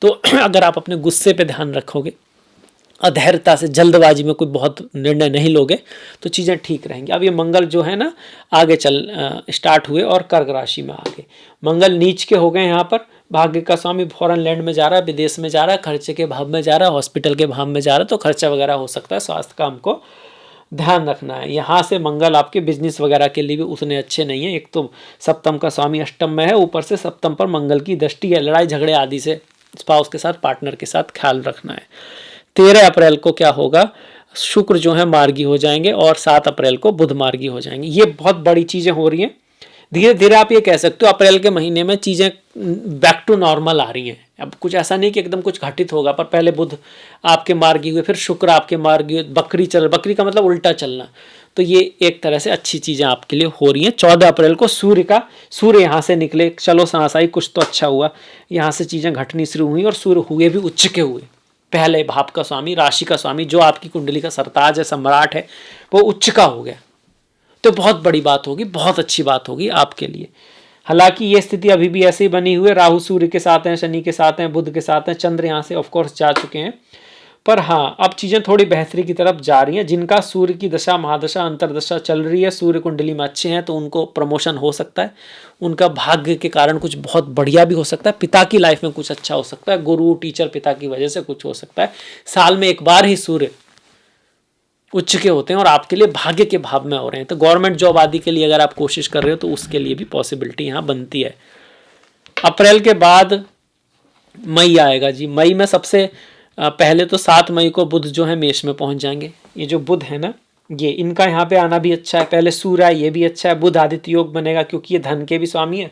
तो अगर आप अपने गुस्से पे ध्यान रखोगे, अधैर्यता से, जल्दबाजी में कोई बहुत निर्णय नहीं लोगे तो चीज़ें ठीक रहेंगी। अब ये मंगल जो है ना आगे स्टार्ट हुए और कर्क राशि में आ गए। मंगल नीच के हो गए यहाँ पर। भाग्य का स्वामी फॉरेन लैंड में जा रहा है, विदेश में जा रहा है, खर्चे के भाव में जा रहा है, हॉस्पिटल के भाव में जा रहा है, तो खर्चा वगैरह हो सकता है। स्वास्थ्य का हमको ध्यान रखना है। यहाँ से मंगल आपके बिजनेस वगैरह के लिए भी उतने अच्छे नहीं है। एक तो सप्तम का स्वामी अष्टम में है, ऊपर से सप्तम पर मंगल की दृष्टि है। लड़ाई झगड़े आदि से स्पाउस के साथ, पार्टनर के साथ ख्याल रखना है। 13 अप्रैल को क्या होगा, शुक्र जो है मार्गी हो जाएंगे और 7 अप्रैल को बुध मार्गी हो जाएंगे। ये बहुत बड़ी चीज़ें हो रही हैं। धीरे धीरे आप ये कह सकते हो अप्रैल के महीने में चीज़ें बैक टू नॉर्मल आ रही हैं। अब कुछ ऐसा नहीं कि एकदम कुछ घटित होगा, पर पहले बुध आपके मार्गी हुए, फिर शुक्र आपके मार्गी हुए, बकरी का मतलब उल्टा चलना। तो ये एक तरह से अच्छी चीज़ें आपके लिए हो रही हैं। 14 अप्रैल को सूर्य यहाँ से निकले, चलो सांसाई कुछ तो अच्छा हुआ। यहाँ से चीज़ें घटनी शुरू हुई और सूर्य हुए भी उच्च के हुए। पहले भाव का स्वामी, राशि का स्वामी, जो आपकी कुंडली का सरताज है, सम्राट है, वो उच्च का हो गया। तो बहुत बड़ी बात होगी, बहुत अच्छी बात होगी आपके लिए। हालांकि ये स्थिति अभी भी ऐसे ही बनी हुई है। राहु सूर्य के साथ हैं, शनि के साथ हैं, बुध के साथ हैं, चंद्र यहाँ से ऑफकोर्स जा चुके हैं। पर हाँ, अब चीज़ें थोड़ी बेहतरी की तरफ जा रही हैं। जिनका सूर्य की दशा, महादशा, अंतरदशा चल रही है, सूर्य कुंडली में अच्छे हैं, तो उनको प्रमोशन हो सकता है। उनका भाग्य के कारण कुछ बहुत बढ़िया भी हो सकता है। पिता की लाइफ में कुछ अच्छा हो सकता है, गुरु, टीचर, पिता की वजह से कुछ हो सकता है। साल में एक बार ही सूर्य उच्च के होते हैं और आपके लिए भाग्य के भाव में हो रहे हैं। तो गवर्नमेंट जॉब आदि के लिए अगर आप कोशिश कर रहे हो तो उसके लिए भी पॉसिबिलिटी यहाँ बनती है। अप्रैल के बाद मई आएगा जी। मई में सबसे पहले तो 7 मई को बुध जो है मेष में पहुंच जाएंगे। ये जो बुध है ना, ये इनका यहाँ पे आना भी अच्छा है। पहले सूर्य है, ये भी अच्छा है। बुध आदित्य योग बनेगा क्योंकि ये धन के भी स्वामी है,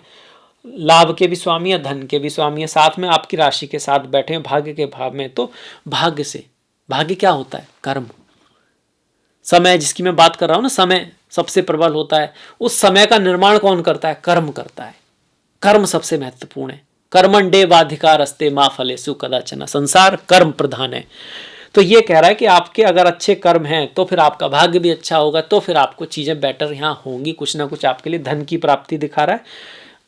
लाभ के भी स्वामी है, धन के भी स्वामी है। साथ में आपकी राशि के साथ बैठे हैं भाग्य के भाव में। तो भाग्य क्या होता है? कर्म, समय, जिसकी मैं बात कर रहा हूं ना, समय सबसे प्रबल होता है। उस समय का निर्माण कौन करता है? कर्म करता है। कर्म सबसे महत्वपूर्ण है। कर्मण्डेवाधिकारस्ते मा फलेषु कदाचन। संसार कर्म प्रधान है। तो ये कह रहा है कि आपके अगर अच्छे कर्म हैं तो फिर आपका भाग्य भी अच्छा होगा, तो फिर आपको चीज़ें बेटर यहाँ होंगी। कुछ ना कुछ आपके लिए धन की प्राप्ति दिखा रहा है,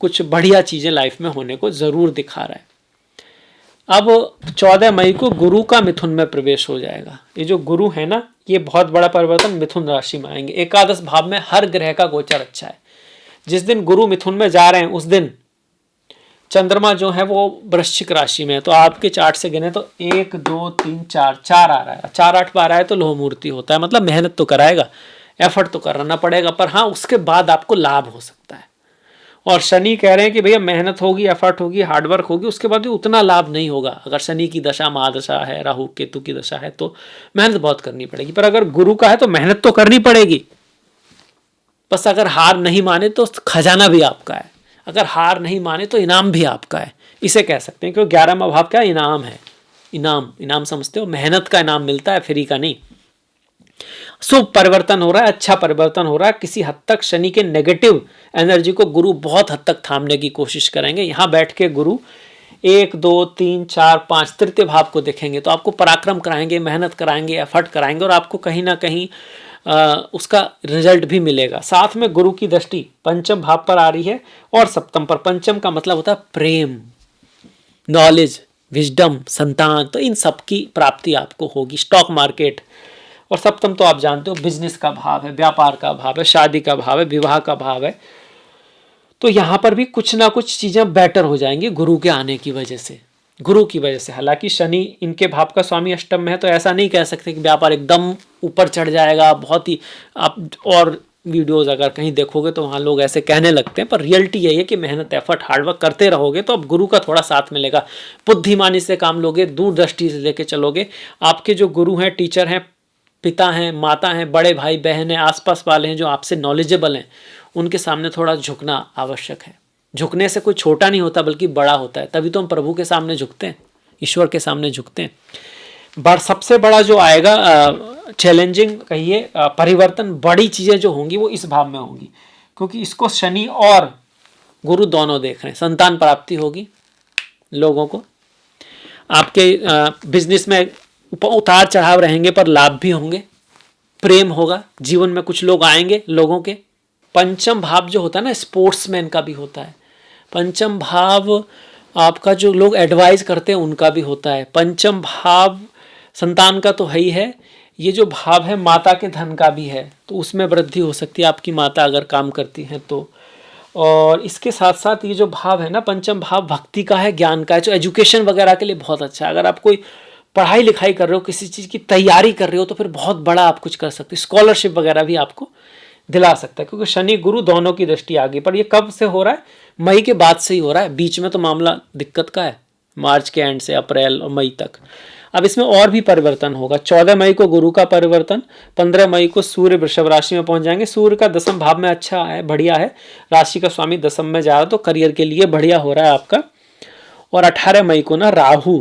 कुछ बढ़िया चीज़ें लाइफ में होने को ज़रूर दिखा रहा है। अब 14 मई को गुरु का मिथुन में प्रवेश हो जाएगा। ये जो गुरु है ना, ये बहुत बड़ा परिवर्तन मिथुन राशि में आएंगे। एकादश भाव में हर ग्रह का गोचर अच्छा है। जिस दिन गुरु मिथुन में जा रहे हैं उस दिन चंद्रमा जो है वो वृश्चिक राशि में है। तो आपके चार्ट से गिने तो 1 2 3 4 आ रहा है। 4 8 पर आ रहा है तो लोह मूर्ति होता है। मतलब मेहनत तो कराएगा, एफर्ट तो करना पड़ेगा, पर हाँ उसके बाद आपको लाभ हो सकता है। और शनि कह रहे हैं कि भैया मेहनत होगी, एफर्ट होगी, हार्डवर्क होगी, उसके बाद भी उतना लाभ नहीं होगा। अगर शनि की दशा, महादशा है, राहु केतु की दशा है तो मेहनत बहुत करनी पड़ेगी। पर अगर गुरु का है तो मेहनत तो करनी पड़ेगी, बस अगर हार नहीं माने तो खजाना भी आपका है, अगर हार नहीं माने तो इनाम भी आपका है। इसे कह सकते हैं क्योंकि 11वां भाव क्या इनाम है। इनाम समझते हो, मेहनत का इनाम मिलता है, फ्री का नहीं। शुभ परिवर्तन हो रहा है, अच्छा परिवर्तन हो रहा है। किसी हद तक शनि के नेगेटिव एनर्जी को गुरु बहुत हद तक थामने की कोशिश करेंगे। यहाँ बैठ के गुरु 1 2 3 4 5 तृतीय भाव को देखेंगे तो आपको पराक्रम कराएंगे, मेहनत कराएंगे, एफर्ट कराएंगे और आपको कहीं ना कहीं उसका रिजल्ट भी मिलेगा। साथ में गुरु की दृष्टि पंचम भाव पर आ रही है और सप्तम पर। पंचम का मतलब होता है प्रेम, नॉलेज, विजडम, संतान। तो इन सब की प्राप्ति आपको होगी। Stock market. और सप्तम तो आप जानते हो बिजनेस का भाव है, व्यापार का भाव है, शादी का भाव है, विवाह का भाव है। तो यहाँ पर भी कुछ ना कुछ चीज़ें बेटर हो जाएंगी गुरु के आने की वजह से, गुरु की वजह से। हालांकि शनि इनके भाव का स्वामी अष्टम में है तो ऐसा नहीं कह सकते कि व्यापार एकदम ऊपर चढ़ जाएगा बहुत ही। आप और वीडियोज़ अगर कहीं देखोगे तो वहाँ लोग ऐसे कहने लगते हैं, पर रियलिटी यही है कि मेहनत, एफर्ट, हार्डवर्क करते रहोगे तो अब गुरु का थोड़ा साथ मिलेगा। बुद्धिमानी से काम लोगे, दूरदृष्टि से लेके चलोगे। आपके जो गुरु हैं, टीचर हैं, पिता हैं, माता हैं, बड़े भाई बहन हैं, आसपास वाले हैं जो आपसे नॉलेजेबल हैं, उनके सामने थोड़ा झुकना आवश्यक है। झुकने से कोई छोटा नहीं होता बल्कि बड़ा होता है। तभी तो हम प्रभु के सामने झुकते हैं, ईश्वर के सामने झुकते हैं। सबसे बड़ा जो आएगा चैलेंजिंग कहिए परिवर्तन, बड़ी चीज़ें जो होंगी वो इस भाव में होंगी क्योंकि इसको शनि और गुरु दोनों देख रहे हैं। संतान प्राप्ति होगी, लोगों को। आपके बिजनेस में उतार चढ़ाव रहेंगे पर लाभ भी होंगे, प्रेम होगा, जीवन में कुछ लोग आएंगे लोगों के। पंचम भाव जो होता है ना, स्पोर्ट्समैन का भी होता है। पंचम भाव आपका जो लोग एडवाइस करते हैं उनका भी होता है। पंचम भाव संतान का तो है ही है, ये जो भाव है माता के धन का भी है, तो उसमें वृद्धि हो सकती है आपकी माता अगर काम करती हैं तो। और इसके साथ साथ ये जो भाव है ना, पंचम भाव भक्ति का है, ज्ञान का है, जो एजुकेशन वगैरह के लिए बहुत अच्छा है। अगर आप कोई पढ़ाई लिखाई कर रहे हो, किसी चीज़ की तैयारी कर रहे हो, तो फिर बहुत बड़ा आप कुछ कर सकते हो। स्कॉलरशिप वगैरह भी आपको दिला सकता है, क्योंकि शनि गुरु दोनों की दृष्टि आगे। पर ये कब से हो रहा है? मई के बाद से ही हो रहा है। बीच में तो मामला दिक्कत का है, मार्च के एंड से अप्रैल और मई तक। अब इसमें और भी परिवर्तन होगा। 14 मई को गुरु का परिवर्तन, 15 मई को सूर्य वृषभ राशि में पहुंच जाएंगे। सूर्य का दसम भाव में अच्छा है, बढ़िया है, राशि का स्वामी दसम में जा रहा है, तो करियर के लिए बढ़िया हो रहा है आपका। और 18 मई को ना राहु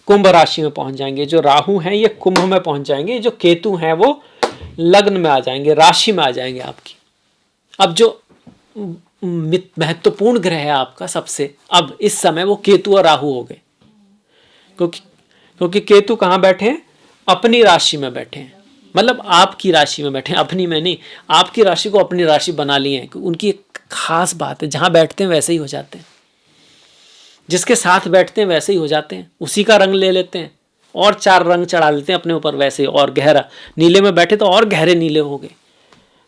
कुंभ राशि में पहुंच जाएंगे। जो राहु हैं ये कुंभ में पहुंच जाएंगे, जो केतु हैं वो लग्न में आ जाएंगे, राशि में आ जाएंगे आपकी। अब जो महत्वपूर्ण ग्रह है आपका सबसे, अब इस समय वो केतु और राहु हो गए, क्योंकि केतु कहाँ बैठे हैं? अपनी राशि में बैठे हैं, मतलब आपकी राशि में बैठे हैं, अपनी में नहीं, आपकी राशि को अपनी राशि बना लिए हैं। उनकी एक खास बात है, जहां बैठते हैं वैसे ही हो जाते हैं, जिसके साथ बैठते हैं वैसे ही हो जाते हैं, उसी का रंग ले लेते हैं और 4 रंग चढ़ा लेते हैं अपने ऊपर वैसे ही। और गहरा नीले में बैठे तो और गहरे नीले हो गए।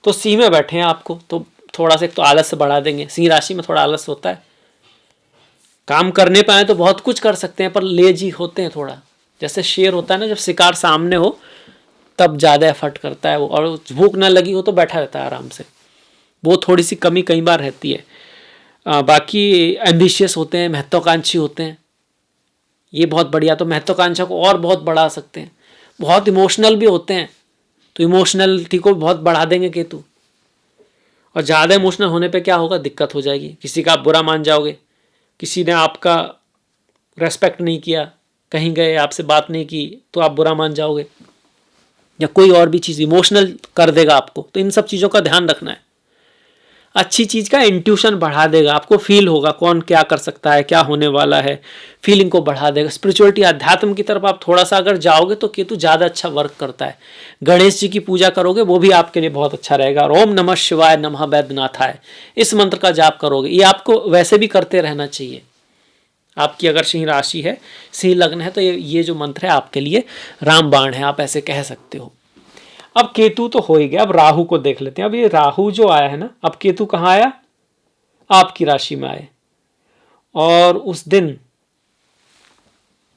तो सिंह में बैठे हैं आपको तो थोड़ा सा एक तो आलस से बढ़ा देंगे। सिंह राशि में थोड़ा आलस होता है, काम करने पाए तो बहुत कुछ कर सकते हैं, पर लेजी होते हैं थोड़ा। जैसे शेर होता है ना, जब शिकार सामने हो तब ज़्यादा एफर्ट करता है वो, और भूख ना लगी हो तो बैठा रहता है आराम से। वो थोड़ी सी कमी कई बार रहती है। बाकी एम्बिशियस होते हैं, महत्वाकांक्षी होते हैं, ये बहुत बढ़िया। तो महत्वाकांक्षा को और बहुत बढ़ा सकते हैं। बहुत इमोशनल भी होते हैं, तो इमोशनलिटी को बहुत बढ़ा देंगे केतु। और ज़्यादा इमोशनल होने पे क्या होगा? दिक्कत हो जाएगी, किसी का आप बुरा मान जाओगे, किसी ने आपका रेस्पेक्ट नहीं किया, कहीं गए आपसे बात नहीं की तो आप बुरा मान जाओगे, या कोई और भी चीज़ इमोशनल कर देगा आपको। तो इन सब चीज़ों का ध्यान रखना है। अच्छी चीज़ का इंट्यूशन बढ़ा देगा, आपको फील होगा कौन क्या कर सकता है, क्या होने वाला है, फीलिंग को बढ़ा देगा। स्पिरिचुअलिटी, अध्यात्म की तरफ आप थोड़ा सा अगर जाओगे तो केतु ज़्यादा अच्छा वर्क करता है। गणेश जी की पूजा करोगे वो भी आपके लिए बहुत अच्छा रहेगा। और ओम नमः शिवाय नमः वैद्यनाथाय, इस मंत्र का जाप करोगे, ये आपको वैसे भी करते रहना चाहिए। आपकी अगर सिंह राशि है, सिंह लग्न है, तो ये जो मंत्र है आपके लिए रामबाण है, आप ऐसे कह सकते हो। अब केतु तो हो ही गया, अब राहु को देख लेते हैं। अब ये राहु जो आया है ना, अब केतु कहाँ आया? आपकी राशि में आए। और उस दिन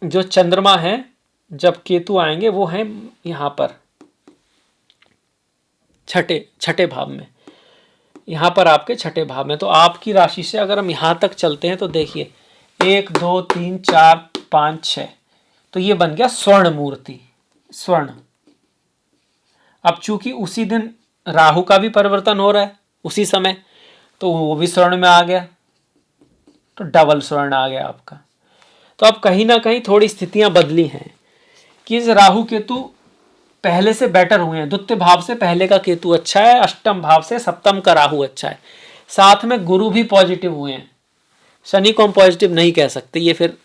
जो चंद्रमा है, जब केतु आएंगे वो है यहां पर छठे भाव में, यहां पर आपके छठे भाव में। तो आपकी राशि से अगर हम यहां तक चलते हैं तो देखिए 1 2 3 4 5 6, तो ये बन गया स्वर्ण मूर्ति, स्वर्ण। अब चूंकि उसी दिन राहु का भी परिवर्तन हो रहा है उसी समय, तो वो भी स्वर्ण में आ गया, तो डबल स्वर्ण आ गया आपका। तो अब कहीं ना कहीं थोड़ी स्थितियां बदली हैं कि इस राहु केतु पहले से बेटर हुए हैं। द्वितीय भाव से पहले का केतु अच्छा है, अष्टम भाव से सप्तम का राहु अच्छा है, साथ में गुरु भी पॉजिटिव हुए हैं। शनि को हम पॉजिटिव नहीं कह सकते, ये फिर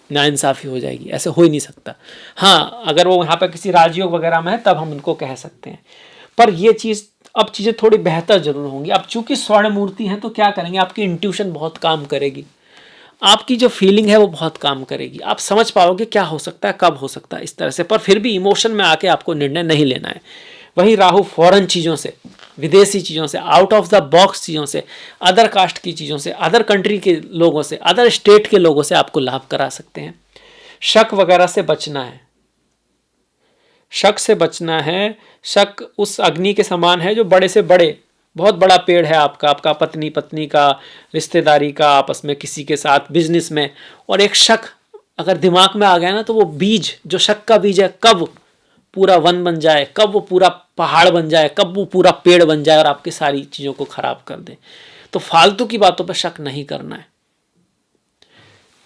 नाइंसाफी हो जाएगी, ऐसे हो ही नहीं सकता। हाँ, अगर वो यहाँ पर किसी राजयोग वगैरह में है तब हम उनको कह सकते हैं, पर ये चीज़ अब चीज़ें थोड़ी बेहतर जरूर होंगी। अब चूंकि स्वर्ण मूर्ति है तो क्या करेंगे, आपकी इंट्यूशन बहुत काम करेगी, आपकी जो फीलिंग है वो बहुत काम करेगी, आप समझ पाओगे क्या हो सकता है, कब हो सकता है, इस तरह से। पर फिर भी इमोशन में आके आपको निर्णय नहीं लेना है। वही राहु फॉरेन चीज़ों से, विदेशी चीज़ों से, आउट ऑफ द बॉक्स चीज़ों से, अदर कास्ट की चीज़ों से, अदर कंट्री के लोगों से, अदर स्टेट के लोगों से आपको लाभ करा सकते हैं। शक वगैरह से बचना है, शक से बचना है। शक उस अग्नि के समान है जो बड़े से बड़े, बहुत बड़ा पेड़ है आपका, आपका पत्नी पत्नी का, रिश्तेदारी का, आपस में किसी के साथ, बिजनेस में। और एक शक अगर दिमाग में आ गया ना, तो वो बीज, जो शक का बीज है, कब पूरा वन बन जाए, कब वो पूरा पहाड़ बन जाए, कब वो पूरा पेड़ बन जाए और आपकी सारी चीज़ों को खराब कर दे। तो फालतू की बातों पर शक नहीं करना है।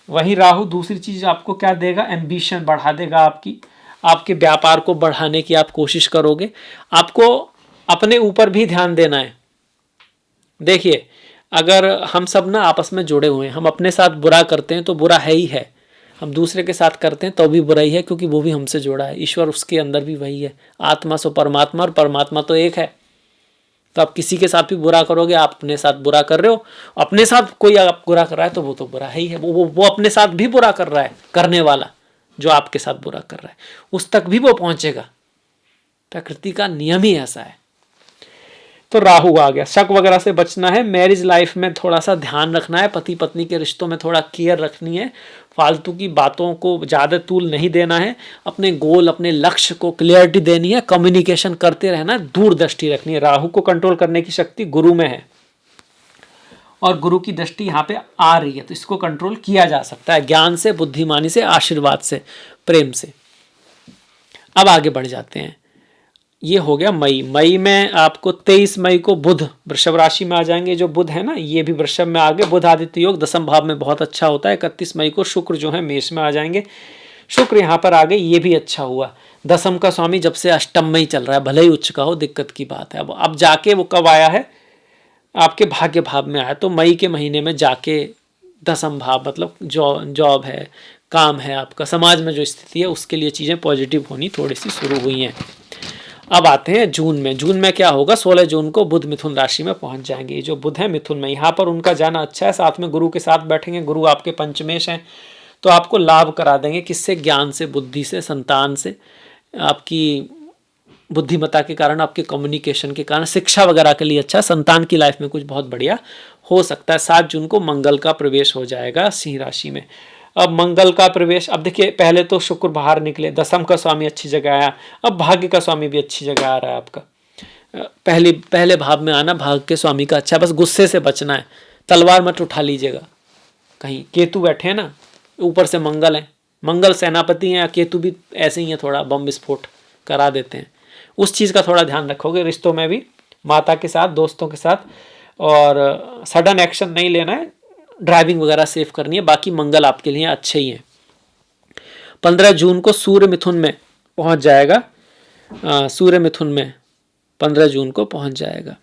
वही राहु दूसरी चीज़ आपको क्या देगा, एम्बिशन बढ़ा देगा आपकी, आपके व्यापार को बढ़ाने की आप कोशिश करोगे। आपको अपने ऊपर भी ध्यान देना है। देखिए, अगर हम सब ना आपस में जुड़े हुए हैं, हम अपने साथ बुरा करते हैं तो बुरा है ही है, हम दूसरे के साथ करते हैं तो भी बुरा ही है, क्योंकि वो भी हमसे जुड़ा है। ईश्वर उसके अंदर भी वही है, आत्मा सो परमात्मा, और परमात्मा तो एक है। तो आप किसी के साथ भी बुरा करोगे, आप अपने साथ बुरा कर रहे हो। अपने साथ कोई आप बुरा कर रहा है तो वो तो बुरा है ही है, वो अपने साथ भी बुरा कर रहा है, करने वाला जो आपके साथ बुरा कर रहा है उस तक भी वो पहुंचेगा। प्रकृति का नियम ही ऐसा है। तो राहु आ गया, शक वगैरह से बचना है। मैरिज लाइफ में थोड़ा सा ध्यान रखना है, पति पत्नी के रिश्तों में थोड़ा केयर रखनी है, फालतू की बातों को ज़्यादा तूल नहीं देना है, अपने गोल अपने लक्ष्य को क्लियरिटी देनी है, कम्युनिकेशन करते रहना है, दूरदृष्टि रखनी है। राहु को कंट्रोल करने की शक्ति गुरु में है, और गुरु की दृष्टि यहाँ पे आ रही है, तो इसको कंट्रोल किया जा सकता है ज्ञान से, बुद्धिमानी से, आशीर्वाद से, प्रेम से। अब आगे बढ़ जाते हैं। ये हो गया मई में आपको 23 मई को बुध वृषभ राशि में आ जाएंगे। जो बुध है ना, ये भी वृषभ में आ गए। बुध आदित्य योग दसम भाव में बहुत अच्छा होता है। 31 मई को शुक्र जो है मेष में आ जाएंगे। शुक्र यहाँ पर आ गए, ये भी अच्छा हुआ। दसम का स्वामी जब से अष्टम में ही चल रहा है, भले ही उच्च का हो, दिक्कत की बात है। अब जाके वो कब आया है, आपके भाग्य भाव में आया। तो मई के महीने में जाके दसम भाव मतलब जॉब है, काम है, आपका समाज में जो स्थिति है उसके लिए चीज़ें पॉजिटिव होनी थोड़ी सी शुरू हुई हैं। अब आते हैं जून में। जून में क्या होगा, 16 जून को बुध मिथुन राशि में पहुंच जाएंगे। जो बुध है मिथुन में, यहाँ पर उनका जाना अच्छा है। साथ में गुरु के साथ बैठेंगे, गुरु आपके पंचमेश हैं, तो आपको लाभ करा देंगे। किससे? ज्ञान से, बुद्धि से, संतान से, आपकी बुद्धिमत्ता के कारण, आपके कम्युनिकेशन के कारण, शिक्षा वगैरह के लिए अच्छा। संतान की लाइफ में कुछ बहुत बढ़िया हो सकता है। 7 जून को मंगल का प्रवेश हो जाएगा सिंह राशि में। अब मंगल का प्रवेश, अब देखिए पहले तो शुक्र बाहर निकले, दसम का स्वामी अच्छी जगह आया, अब भाग्य का स्वामी भी अच्छी जगह आ रहा है आपका। पहले भाव में आना भाग्य के स्वामी का अच्छा। बस गुस्से से बचना है, तलवार मत उठा लीजिएगा। कहीं केतु बैठे हैं ना, ऊपर से मंगल है, मंगल सेनापति हैं, केतु भी ऐसे ही है, थोड़ा बम विस्फोट करा देते हैं। उस चीज़ का थोड़ा ध्यान रखोगे। रिश्तों में भी माता के साथ, दोस्तों के साथ, और सडन एक्शन नहीं लेना है, ड्राइविंग वगैरह सेफ करनी है। बाकी मंगल आपके लिए अच्छे ही हैं। 15 जून को सूर्य मिथुन में पहुंच जाएगा। सूर्य मिथुन में 15 जून को पहुंच जाएगा।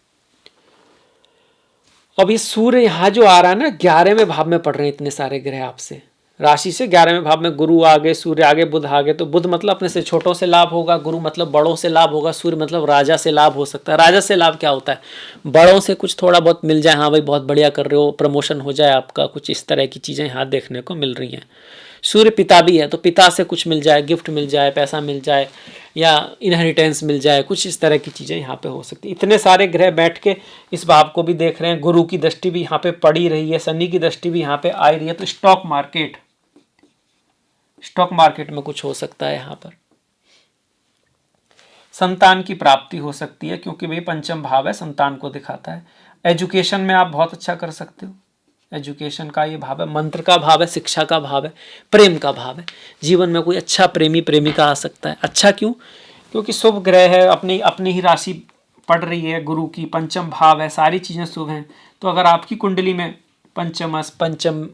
अब ये सूर्य यहाँ जो आ रहा है ना, 11वें भाव में पड़ रहे हैं इतने सारे ग्रह आपसे, राशि से 11वें भाव में गुरु आ गए, सूर्य आ गए, बुध आ गए। तो बुध मतलब अपने से छोटों से लाभ होगा, गुरु मतलब बड़ों से लाभ होगा, सूर्य मतलब राजा से लाभ हो सकता है। राजा से लाभ क्या होता है? बड़ों से कुछ थोड़ा बहुत मिल जाए, हाँ भाई बहुत बढ़िया कर रहे हो, प्रमोशन हो जाए आपका, कुछ इस तरह की चीज़ें यहाँ देखने को मिल रही हैं। सूर्य पिता भी है, तो पिता से कुछ मिल जाए, गिफ्ट मिल जाए, पैसा मिल जाए, या इनहेरिटेंस मिल जाए, कुछ इस तरह की चीज़ें यहाँ पे हो सकती है। इतने सारे ग्रह बैठ के इस भाव को भी देख रहे हैं। गुरु की दृष्टि भी यहाँ पे पड़ी रही है, शनि की दृष्टि भी यहाँ पे आ रही है। तो स्टॉक मार्केट में कुछ हो सकता है। यहाँ पर संतान की प्राप्ति हो सकती है, क्योंकि भाई पंचम भाव है, संतान को दिखाता है। एजुकेशन में आप बहुत अच्छा कर सकते हो, एजुकेशन का ये भाव है, मंत्र का भाव है, शिक्षा का भाव है, प्रेम का भाव है। जीवन में कोई अच्छा प्रेमी प्रेमिका आ सकता है। अच्छा क्यों? क्योंकि शुभ ग्रह है, अपनी ही राशि पढ़ रही है, गुरु की पंचम भाव है, सारी चीज़ें शुभ हैं। तो अगर आपकी कुंडली में पंचम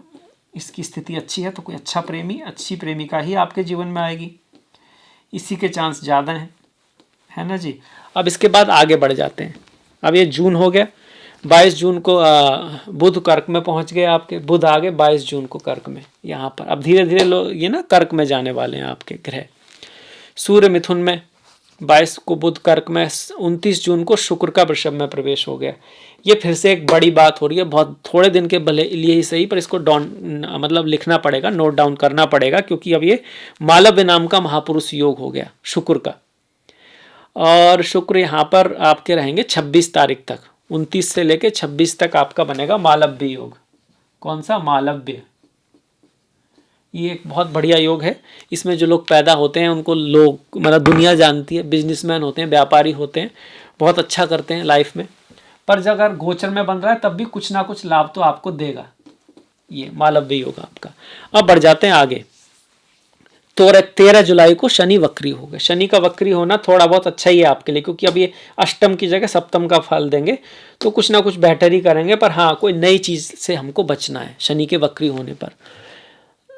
इसकी स्थिति अच्छी है, तो कोई अच्छा प्रेमी, अच्छी प्रेमिका ही आपके जीवन में आएगी, इसी के चांस ज़्यादा हैं, है ना जी। अब इसके बाद आगे बढ़ जाते हैं। अब ये जून हो गया। 22 जून को बुध कर्क में पहुंच गए आपके, बुध आ गए 22 जून को कर्क में। यहाँ पर अब धीरे धीरे लोग ये ना कर्क में जाने वाले हैं आपके ग्रह। सूर्य मिथुन में, 22 को बुध कर्क में, 29 जून को शुक्र का वृषभ में प्रवेश हो गया। ये फिर से एक बड़ी बात हो रही है, बहुत थोड़े दिन के भले लिए ही सही, पर इसको मतलब लिखना पड़ेगा, नोट डाउन करना पड़ेगा, क्योंकि अब ये मालव्य नाम का महापुरुष योग हो गया शुक्र का। और शुक्र यहाँ पर आपके रहेंगे 26 तारीख तक, 29 से लेके 26 तक आपका बनेगा मालव्य योग। कौन सा? मालव्य। ये एक बहुत बढ़िया योग है। इसमें जो लोग पैदा होते हैं उनको लोग मतलब दुनिया जानती है, बिजनेसमैन होते हैं, व्यापारी होते हैं, बहुत अच्छा करते हैं लाइफ में। पर जब अगर गोचर में बन रहा है तब भी कुछ ना कुछ लाभ तो आपको देगा ये मालव्य योग आपका। अब बढ़ जाते हैं आगे। तो 13 जुलाई को शनि वक्री हो गए। शनि का वक्री होना थोड़ा बहुत अच्छा ही है आपके लिए, क्योंकि अब ये अष्टम की जगह सप्तम का फल देंगे, तो कुछ ना कुछ बेहतर ही करेंगे। पर हाँ, कोई नई चीज़ से हमको बचना है शनि के वक्री होने पर।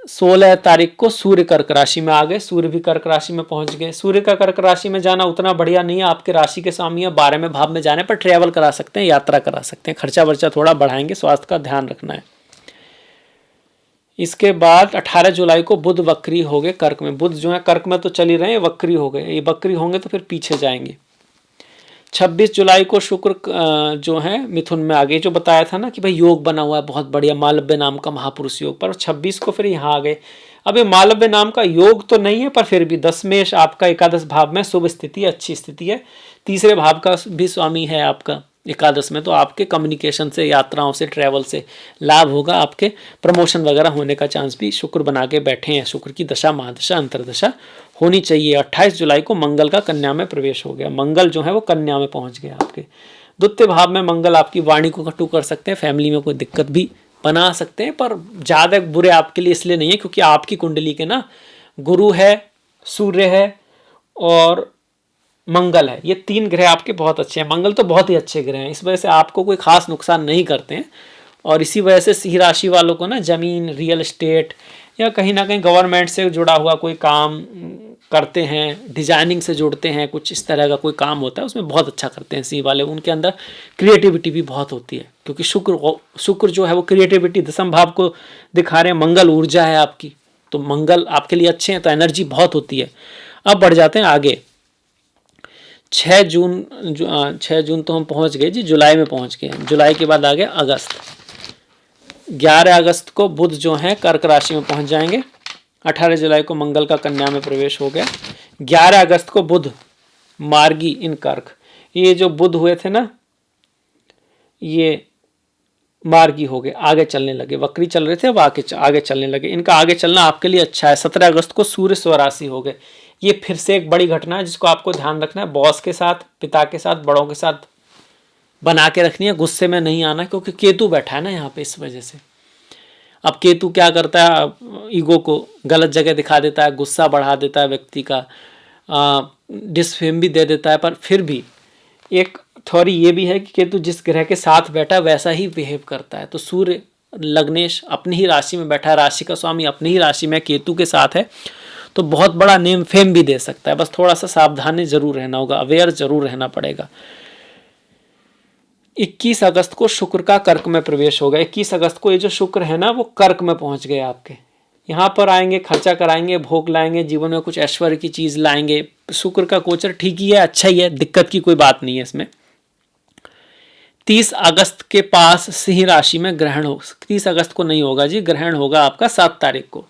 16 तारीख को सूर्य कर्क राशि में आ गए, सूर्य भी कर्क राशि में पहुंच गए। सूर्य का कर्क राशि में जाना उतना बढ़िया नहीं है, आपके राशि के स्वामी है 12वें भाव में जाने पर ट्रैवल करा सकते हैं, यात्रा करा सकते हैं, खर्चा वर्चा थोड़ा बढ़ाएंगे, स्वास्थ्य का ध्यान रखना है। इसके बाद 18 जुलाई को बुध वक्री हो गए कर्क में। बुध जो है कर्क में तो चल ही रहे हैं, वक्री हो गए, ये वक्री होंगे तो फिर पीछे जाएंगे। 26 जुलाई को शुक्र जो है मिथुन में आ गए, जो बताया था ना कि भाई योग बना हुआ है बहुत बढ़िया मालव्य नाम का महापुरुष योग पर, 26 को फिर यहाँ आ गए। अब ये मालव्य नाम का योग तो नहीं है पर फिर भी दशमेश आपका एकादश भाव में शुभ स्थिति, अच्छी स्थिति है, तीसरे भाव का भी स्वामी है आपका एकादश में, तो आपके कम्युनिकेशन से, यात्राओं से, ट्रैवल से लाभ होगा, आपके प्रमोशन वगैरह होने का चांस भी शुक्र बना के बैठे हैं। शुक्र की दशा, महादशा, अंतरदशा होनी चाहिए। 28 जुलाई को मंगल का कन्या में प्रवेश हो गया, मंगल जो है वो कन्या में पहुंच गया आपके द्वितीय भाव में। मंगल आपकी वाणी को कटु कर सकते हैं, फैमिली में कोई दिक्कत भी बना सकते हैं, पर ज़्यादा बुरे आपके लिए इसलिए नहीं है क्योंकि आपकी कुंडली के ना गुरु है, सूर्य है और मंगल है, ये 3 ग्रह आपके बहुत अच्छे हैं। मंगल तो बहुत ही अच्छे ग्रह हैं, इस वजह से आपको कोई खास नुकसान नहीं करते हैं। और इसी वजह से सिंह राशि वालों को ना जमीन, रियल एस्टेट या कहीं ना कहीं गवर्नमेंट से जुड़ा हुआ कोई काम करते हैं, डिजाइनिंग से जुड़ते हैं, कुछ इस तरह का कोई काम होता है उसमें बहुत अच्छा करते हैं सिंह वाले। उनके अंदर क्रिएटिविटी भी बहुत होती है क्योंकि शुक्र जो है वो क्रिएटिविटी दशम भाव को दिखा रहे हैं, मंगल ऊर्जा है आपकी, तो मंगल आपके लिए अच्छे हैं, तो एनर्जी बहुत होती है। अब बढ़ जाते हैं आगे। 6 जून तो हम पहुंच गए जी, जुलाई में पहुंच गए। जुलाई के बाद आ गया अगस्त। 11 अगस्त को बुध जो है कर्क राशि में पहुंच जाएंगे। 18 जुलाई को मंगल का कन्या में प्रवेश हो गया। 11 अगस्त को बुध मार्गी इन कर्क, ये जो बुध हुए थे ना ये मार्गी हो गए, आगे चलने लगे, वक्री चल रहे थे अब आगे चलने लगे। इनका आगे चलना आपके लिए अच्छा है। 17 अगस्त को सूर्य स्वराशि हो गए, ये फिर से एक बड़ी घटना है जिसको आपको ध्यान रखना है। बॉस के साथ, पिता के साथ, बड़ों के साथ बना के रखनी है, गुस्से में नहीं आना क्योंकि केतु बैठा है ना यहाँ पे, इस वजह से। अब केतु क्या करता है, ईगो को गलत जगह दिखा देता है, गुस्सा बढ़ा देता है व्यक्ति का, डिसफेम भी दे देता है, पर फिर भी एक थ्योरी ये भी है कि केतु जिस ग्रह के साथ बैठा है वैसा ही बिहेव करता है। तो सूर्य लग्नेश अपनी ही राशि में बैठा है, राशि का स्वामी अपनी ही राशि में केतु के साथ है, तो बहुत बड़ा नेम फेम भी दे सकता है। बस थोड़ा सा सावधानी जरूर रहना होगा, अवेयर जरूर रहना पड़ेगा। 21 अगस्त को शुक्र का कर्क में प्रवेश होगा। 21 अगस्त को ये जो शुक्र है ना वो कर्क में पहुंच गए आपके, यहाँ पर आएंगे, खर्चा कराएंगे, भोग लाएंगे, जीवन में कुछ ऐश्वर्य की चीज लाएंगे। शुक्र का गोचर ठीक ही है, अच्छा ही है, दिक्कत की कोई बात नहीं है इसमें। 30 अगस्त के पास सिंह राशि में ग्रहण हो, 30 अगस्त को नहीं होगा जी, ग्रहण होगा आपका 7 तारीख को।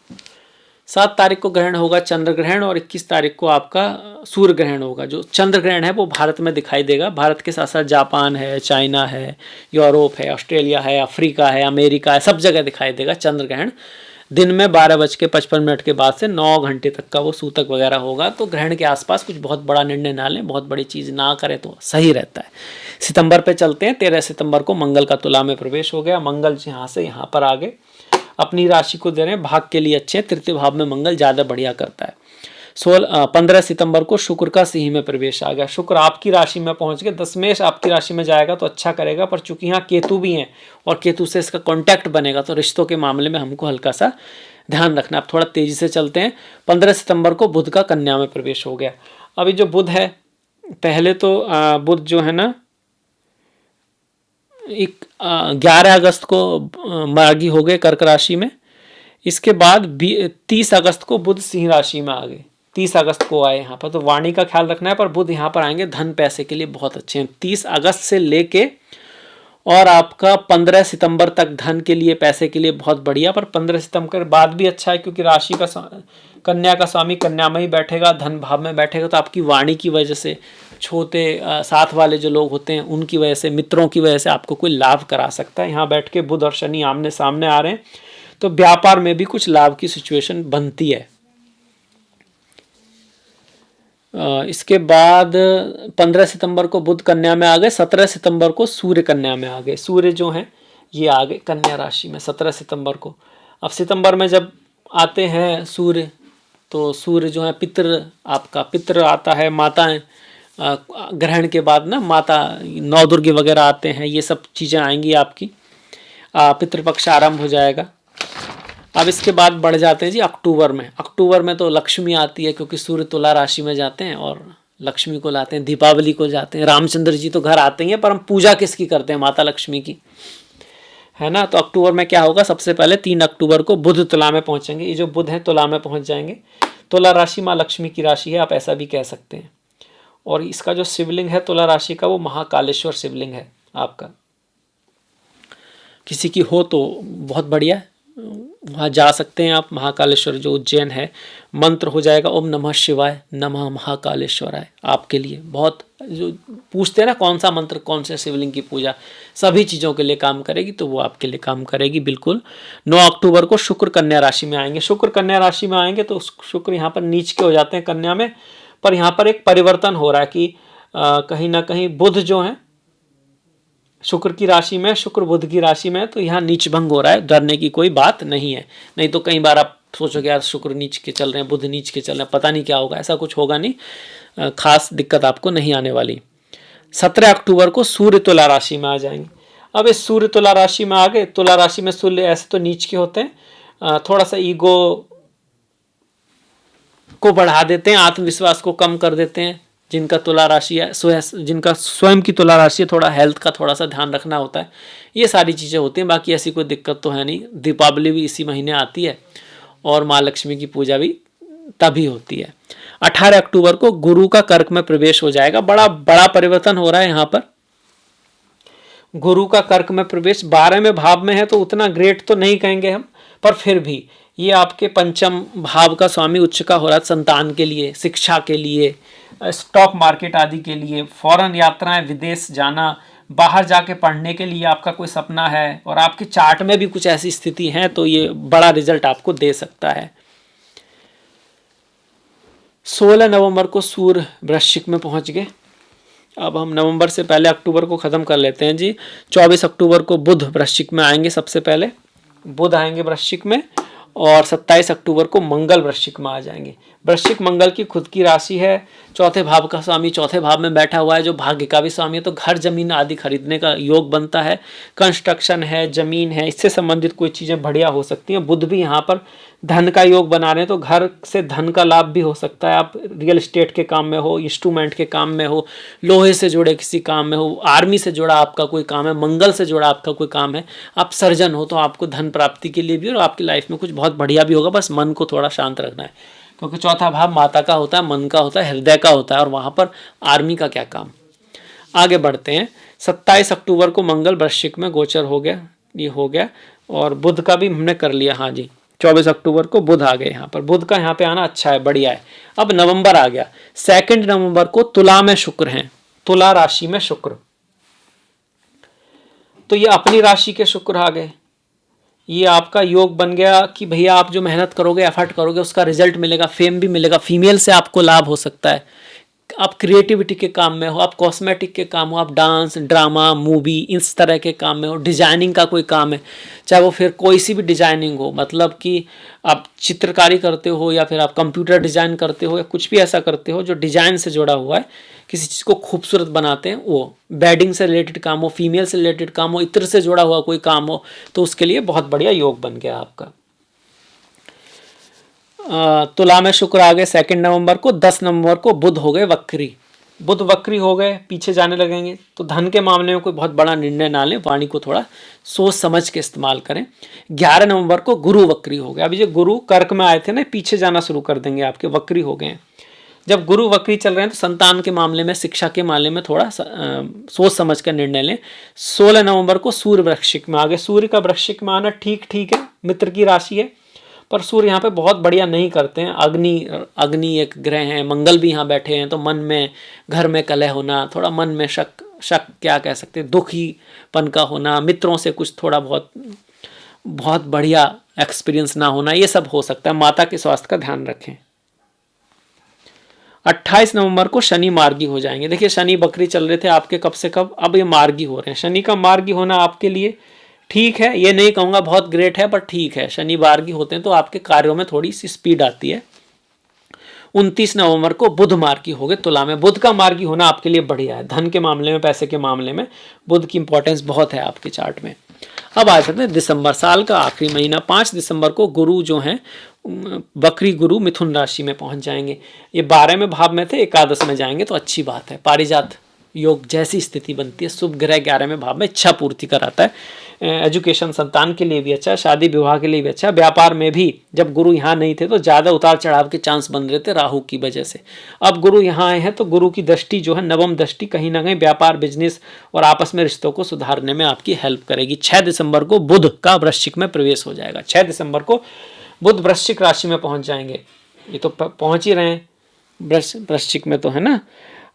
7 तारीख को ग्रहण होगा चंद्र ग्रहण, और 21 तारीख को आपका सूर्य ग्रहण होगा। जो चंद्र ग्रहण है वो भारत में दिखाई देगा, भारत के साथ साथ जापान है, चाइना है, यूरोप है, ऑस्ट्रेलिया है, अफ्रीका है, अमेरिका है, सब जगह दिखाई देगा चंद्र ग्रहण। दिन में 12:55 के बाद से 9 घंटे तक का वो सूतक वगैरह होगा। तो ग्रहण के आसपास कुछ बहुत बड़ा निर्णय ना लें, बहुत बड़ी चीज़ ना करें तो सही रहता है। सितंबर पे चलते हैं। 13 सितंबर को मंगल का तुला में प्रवेश हो गया। मंगल यहाँ से यहाँ पर आगे अपनी राशि को दे रहे हैं, भाग के लिए अच्छे, तृतीय भाव में मंगल ज़्यादा बढ़िया करता है। 15 सितंबर को शुक्र का सिंह में प्रवेश आ गया। शुक्र आपकी राशि में पहुंच गया, दशमेश आपकी राशि में जाएगा तो अच्छा करेगा, पर चूंकि यहाँ केतु भी हैं और केतु से इसका कॉन्टैक्ट बनेगा तो रिश्तों के मामले में हमको हल्का सा ध्यान रखना। अब थोड़ा तेजी से चलते हैं। 15 सितंबर को बुध का कन्या में प्रवेश हो गया। अभी जो बुध है, पहले तो बुध जो है ना 11 अगस्त को मार्गी हो गए कर्क राशि में। इसके बाद 30 अगस्त को बुध सिंह राशि में आ गए, 30 अगस्त को आए यहाँ पर। तो वाणी का ख्याल रखना है, पर बुध यहाँ पर आएंगे, धन पैसे के लिए बहुत अच्छे हैं। 30 अगस्त से लेके और आपका 15 सितंबर तक धन के लिए, पैसे के लिए बहुत बढ़िया। पर 15 सितंबर के बाद भी अच्छा है क्योंकि राशि का कन्या का स्वामी कन्या में ही बैठेगा, धन भाव में बैठेगा, तो आपकी वाणी की वजह से, छोटे साथ वाले जो लोग होते हैं उनकी वजह से, मित्रों की वजह से आपको कोई लाभ करा सकता है। यहाँ बैठ के बुध और शनि आमने सामने आ रहे हैं तो व्यापार में भी कुछ लाभ की सिचुएशन बनती है। इसके बाद 15 सितंबर को बुध कन्या में आ गए। 17 सितंबर को सूर्य कन्या में आ गए। सूर्य जो है ये आ गए कन्या राशि में 17 सितंबर को। अब सितंबर में जब आते हैं सूर्य, तो सूर्य जो है पितृ, आपका पितृ आता है, माताएं ग्रहण के बाद ना, माता नौ दुर्गे वगैरह आते हैं, ये सब चीज़ें आएंगी आपकी, पितृपक्ष आरंभ हो जाएगा। अब इसके बाद बढ़ जाते हैं जी अक्टूबर में। अक्टूबर में तो लक्ष्मी आती है, क्योंकि सूर्य तुला राशि में जाते हैं और लक्ष्मी को लाते हैं, दीपावली को जाते हैं, रामचंद्र जी तो घर आते ही हैं, पर हम पूजा किसकी करते हैं? माता लक्ष्मी की, है ना। तो अक्टूबर में क्या होगा? सबसे पहले 3 अक्टूबर को बुध तुला में पहुंचेंगे। ये जो बुध है तुला में पहुंच जाएंगे। तुला राशि माँ लक्ष्मी की राशि है, आप ऐसा भी कह सकते हैं। और इसका जो शिवलिंग है तुला राशि का, वो महाकालेश्वर शिवलिंग है आपका। किसी की हो तो बहुत बढ़िया, वहाँ जा सकते हैं आप। महाकालेश्वर जो उज्जैन है, मंत्र हो जाएगा ओम नमः शिवाय नमः महाकालेश्वराय। आपके लिए बहुत, जो पूछते हैं ना कौन सा मंत्र कौन से शिवलिंग की पूजा, सभी चीज़ों के लिए काम करेगी, तो वो आपके लिए काम करेगी बिल्कुल। 9 अक्टूबर को शुक्र कन्या राशि में आएंगे। शुक्र कन्या राशि में आएंगे तो शुक्र यहाँ पर नीच के हो जाते हैं कन्या में, पर यहाँ पर एक परिवर्तन हो रहा है कि कहीं ना कहीं बुध जो है शुक्र की राशि में, शुक्र बुध की राशि में, तो यहाँ नीच भंग हो रहा है। डरने की कोई बात नहीं है। नहीं तो कई बार आप सोचोगे यार शुक्र नीच के चल रहे हैं, बुध नीच के चल रहे हैं, पता नहीं क्या होगा। ऐसा कुछ होगा नहीं, खास दिक्कत आपको नहीं आने वाली। 17 अक्टूबर को सूर्य तुला राशि में आ जाएंगे। अब इस सूर्य तुला राशि में आ गए, तुला राशि में सूर्य ऐसे तो नीच के होते हैं, थोड़ा सा ईगो को बढ़ा देते हैं, आत्मविश्वास को कम कर देते हैं। जिनका तुला राशि है, जिनका स्वयं की तुला राशि है, थोड़ा हेल्थ का थोड़ा सा ध्यान रखना होता है। ये सारी चीज़ें होती हैं, बाकी ऐसी कोई दिक्कत तो है नहीं। दीपावली भी इसी महीने आती है और माँ लक्ष्मी की पूजा भी तभी होती है। 18 अक्टूबर को गुरु का कर्क में प्रवेश हो जाएगा। बड़ा परिवर्तन हो रहा है यहाँ पर। गुरु का कर्क में प्रवेश 12वें भाव में है, तो उतना ग्रेट तो नहीं कहेंगे हम, पर फिर भी ये आपके पंचम भाव का स्वामी उच्च का हो रहा है। संतान के लिए, शिक्षा के लिए, स्टॉक मार्केट आदि के लिए, फॉरेन यात्राएं, विदेश जाना, बाहर जाके पढ़ने के लिए आपका कोई सपना है और आपके चार्ट में भी कुछ ऐसी स्थिति है, तो ये बड़ा रिजल्ट आपको दे सकता है। 16 नवंबर को सूर्य वृश्चिक में पहुंच गए। अब हम नवंबर से पहले अक्टूबर को ख़त्म कर लेते हैं जी। 24 अक्टूबर को बुध वृश्चिक में आएंगे। सबसे पहले बुध आएंगे वृश्चिक में, और 27 अक्टूबर को मंगल वृश्चिक में आ जाएंगे। वृश्चिक मंगल की खुद की राशि है, चौथे भाव का स्वामी चौथे भाव में बैठा हुआ है, जो भाग्य का भी स्वामी है। तो घर जमीन आदि खरीदने का योग बनता है, कंस्ट्रक्शन है, जमीन है, इससे संबंधित कोई चीज़ें बढ़िया हो सकती हैं। बुध भी यहाँ पर धन का योग बना रहे हैं, तो घर से धन का लाभ भी हो सकता है। आप रियल एस्टेट के काम में हो, इंस्ट्रूमेंट के काम में हो, लोहे से जुड़े किसी काम में हो, आर्मी से जुड़ा आपका कोई काम है, मंगल से जुड़ा आपका कोई काम है, आप सर्जन हो, तो आपको धन प्राप्ति के लिए भी और आपकी लाइफ में कुछ बहुत बढ़िया भी होगा। बस मन को थोड़ा शांत रखना है, क्योंकि चौथा भाव माता का होता है, मन का होता है, हृदय का होता है, और वहाँ पर आर्मी का क्या काम। आगे बढ़ते हैं। 27 अक्टूबर को मंगल वृश्चिक में गोचर हो गया, ये हो गया, और बुध का भी हमने कर लिया। हाँ जी, 24 अक्टूबर को बुध आ गए। यहाँ पर बुध का यहाँ पे आना अच्छा है, बढ़िया है। अब नवंबर आ गया। 2 नवंबर को तुला में शुक्र हैं, तुला राशि में शुक्र, तो ये अपनी राशि के शुक्र आ गए। ये आपका योग बन गया कि भैया आप जो मेहनत करोगे, एफर्ट करोगे, उसका रिजल्ट मिलेगा, फेम भी मिलेगा, फीमेल से आपको लाभ हो सकता है। आप क्रिएटिविटी के काम में हो, आप कॉस्मेटिक के काम हो, आप डांस, ड्रामा, मूवी, इस तरह के काम में हो, डिजाइनिंग का कोई काम है, चाहे वो फिर कोई सी भी डिजाइनिंग हो, मतलब कि आप चित्रकारी करते हो या फिर आप कंप्यूटर डिजाइन करते हो या कुछ भी ऐसा करते हो जो डिजाइन से जुड़ा हुआ है, किसी चीज़ को खूबसूरत बनाते हैं, वो बेडिंग से रिलेटेड काम हो, फीमेल से रिलेटेड काम हो, इत्र से जुड़ा हुआ कोई काम हो, तो उसके लिए बहुत बढ़िया योग बन गया आपका। तुला में शुक्र आ गए 2 नवंबर को। 10 नवंबर को बुध हो गए वक्री। बुध वक्री हो गए, पीछे जाने लगेंगे, तो धन के मामले में कोई बहुत बड़ा निर्णय ना लें, वाणी को थोड़ा सोच समझ के इस्तेमाल करें। 11 नवंबर को गुरु वक्री हो गए। अभी जो गुरु कर्क में आए थे ना, पीछे जाना शुरू कर देंगे, आपके वक्री हो गए। जब गुरु वक्री चल रहे हैं तो संतान के मामले में, शिक्षा के मामले में थोड़ा सोच समझ कर निर्णय लें। 16 नवंबर को सूर्य वृश्चिक में आ गए। सूर्य का वृश्चिक में आना ठीक है, मित्र की राशि है, पर सूर्य यहाँ पे बहुत बढ़िया नहीं करते हैं। अग्नि एक ग्रह है, मंगल भी यहाँ बैठे हैं, तो मन में, घर में कलह होना, थोड़ा मन में शक क्या कह सकते हैं, दुखीपन का होना, मित्रों से कुछ थोड़ा बहुत बढ़िया एक्सपीरियंस ना होना, ये सब हो सकता है। माता के स्वास्थ्य का ध्यान रखें। 28 नवंबर को शनि मार्गी हो जाएंगे। देखिए शनि बकरी चल रहे थे आपके कब से कब, अब ये मार्गी हो रहे हैं। शनि का मार्गी होना आपके लिए ठीक है, ये नहीं कहूँगा बहुत ग्रेट है, पर ठीक है। शनि मार्गी होते हैं तो आपके कार्यों में थोड़ी सी स्पीड आती है। 29 नवंबर को बुध मार्गी हो गए तुला में। बुध का मार्गी होना आपके लिए बढ़िया है, धन के मामले में, पैसे के मामले में बुध की इंपॉर्टेंस बहुत है आपके चार्ट में। अब आ जाते हैं दिसंबर, साल का आखिरी महीना। 5 दिसंबर को गुरु जो हैं बकरी गुरु मिथुन राशि में पहुंच जाएंगे। ये 12वें भाव में थे, एकादश में जाएंगे तो अच्छी बात है। पारिजात योग जैसी स्थिति बनती है। शुभ ग्रह 11वें भाव में इच्छा पूर्ति कराता है। एजुकेशन संतान के लिए भी अच्छा है, शादी विवाह के लिए भी अच्छा है। व्यापार में भी जब गुरु यहाँ नहीं थे तो ज़्यादा उतार चढ़ाव के चांस बन रहे थे राहु की वजह से। अब गुरु यहाँ आए हैं तो गुरु की दृष्टि जो है, नवम दृष्टि, कहीं ना कहीं व्यापार, बिजनेस और आपस में रिश्तों को सुधारने में आपकी हेल्प करेगी। 6 दिसंबर को बुध का वृश्चिक में प्रवेश हो जाएगा। 6 दिसंबर को बुध वृश्चिक राशि में पहुंच जाएंगे। ये तो पहुंच ही रहे हैं वृश्चिक में तो, है ना।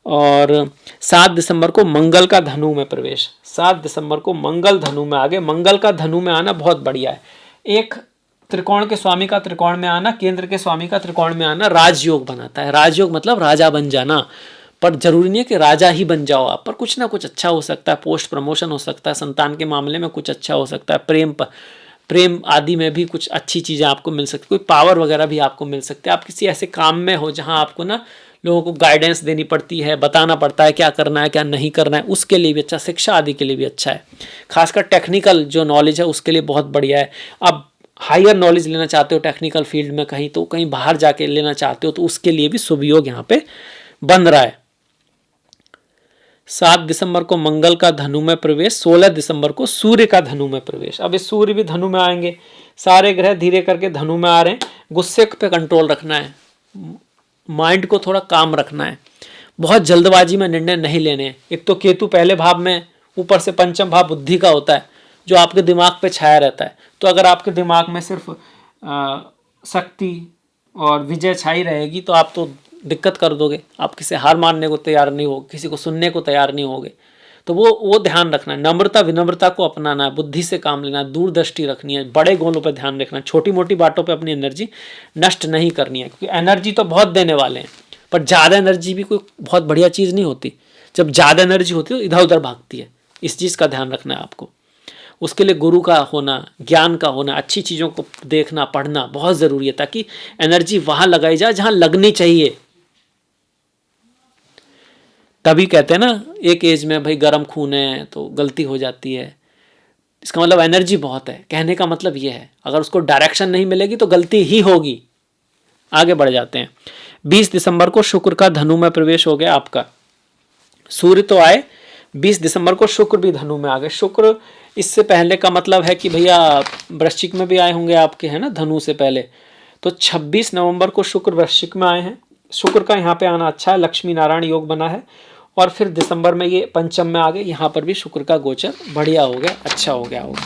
और 7 दिसंबर को मंगल का धनु में प्रवेश। 7 दिसंबर को मंगल धनु में आ गए। मंगल का धनु में आना बहुत बढ़िया है। एक त्रिकोण के स्वामी का त्रिकोण में आना, केंद्र के स्वामी का त्रिकोण में आना राजयोग बनाता है। राजयोग मतलब राजा बन जाना, पर जरूरी नहीं है कि राजा ही बन जाओ आप, पर कुछ ना कुछ अच्छा हो सकता है। पोस्ट प्रमोशन हो सकता है, संतान के मामले में कुछ अच्छा हो सकता है, प्रेम आदि में भी कुछ अच्छी चीज़ें आपको मिल सकती, कोई पावर वगैरह भी आपको मिल सकती है। आप किसी ऐसे काम में हो जहाँ आपको ना लोगों को गाइडेंस देनी पड़ती है, बताना पड़ता है क्या करना है क्या नहीं करना है, उसके लिए भी अच्छा, शिक्षा आदि के लिए भी अच्छा है। खासकर टेक्निकल जो नॉलेज है उसके लिए बहुत बढ़िया है। अब हायर नॉलेज लेना चाहते हो टेक्निकल फील्ड में, कहीं तो कहीं बाहर जाके लेना चाहते हो तो उसके लिए भी शुभ योग यहाँ पे बन रहा है। 7 दिसंबर को मंगल का धनु में प्रवेश। 16 दिसंबर को सूर्य का धनु में प्रवेश। अब इस सूर्य भी धनु में आएंगे। सारे ग्रह धीरे करके धनु में आ रहे हैं। गुस्से पे कंट्रोल रखना है, माइंड को थोड़ा काम रखना है, बहुत जल्दबाजी में निर्णय नहीं लेने हैं। एक तो केतु पहले भाव में, ऊपर से पंचम भाव बुद्धि का होता है जो आपके दिमाग पे छाया रहता है। तो अगर आपके दिमाग में सिर्फ शक्ति और विजय छाई रहेगी तो आप तो दिक्कत कर दोगे। आप किसी हार मानने को तैयार नहीं हो, किसी को सुनने को तैयार नहीं होगे। तो वो ध्यान रखना है। नम्रता विनम्रता को अपनाना है, बुद्धि से काम लेना है, दूरदृष्टि रखनी है, बड़े गोलों पर ध्यान रखना है, छोटी मोटी बातों पे अपनी एनर्जी नष्ट नहीं करनी है। क्योंकि एनर्जी तो बहुत देने वाले हैं, पर ज़्यादा एनर्जी भी कोई बहुत बढ़िया चीज़ नहीं होती। जब ज़्यादा एनर्जी होती है तो इधर उधर भागती है। इस चीज़ का ध्यान रखना है आपको। उसके लिए गुरु का होना, ज्ञान का होना, अच्छी चीज़ों को देखना पढ़ना बहुत ज़रूरी है, ताकि एनर्जी वहाँ लगाई जाए जहाँ लगनी चाहिए। तभी कहते हैं ना, एक एज में भाई गर्म खून है तो गलती हो जाती है। इसका मतलब एनर्जी बहुत है, कहने का मतलब ये है। अगर उसको डायरेक्शन नहीं मिलेगी तो गलती ही होगी। आगे बढ़ जाते हैं। 20 दिसंबर को शुक्र का धनु में प्रवेश हो गया आपका। सूर्य तो आए, 20 दिसंबर को शुक्र भी धनु में आ गए। शुक्र इससे पहले का मतलब है कि भैया वृश्चिक में भी आए होंगे आपके, है ना, धनु से पहले। तो 26 नवंबर को शुक्र वृश्चिक में आए हैं। शुक्र का यहाँ पे आना अच्छा है, लक्ष्मी नारायण योग बना है। और फिर दिसंबर में ये पंचम में आ गए। यहाँ पर भी शुक्र का गोचर बढ़िया हो गया, अच्छा हो गया होगा।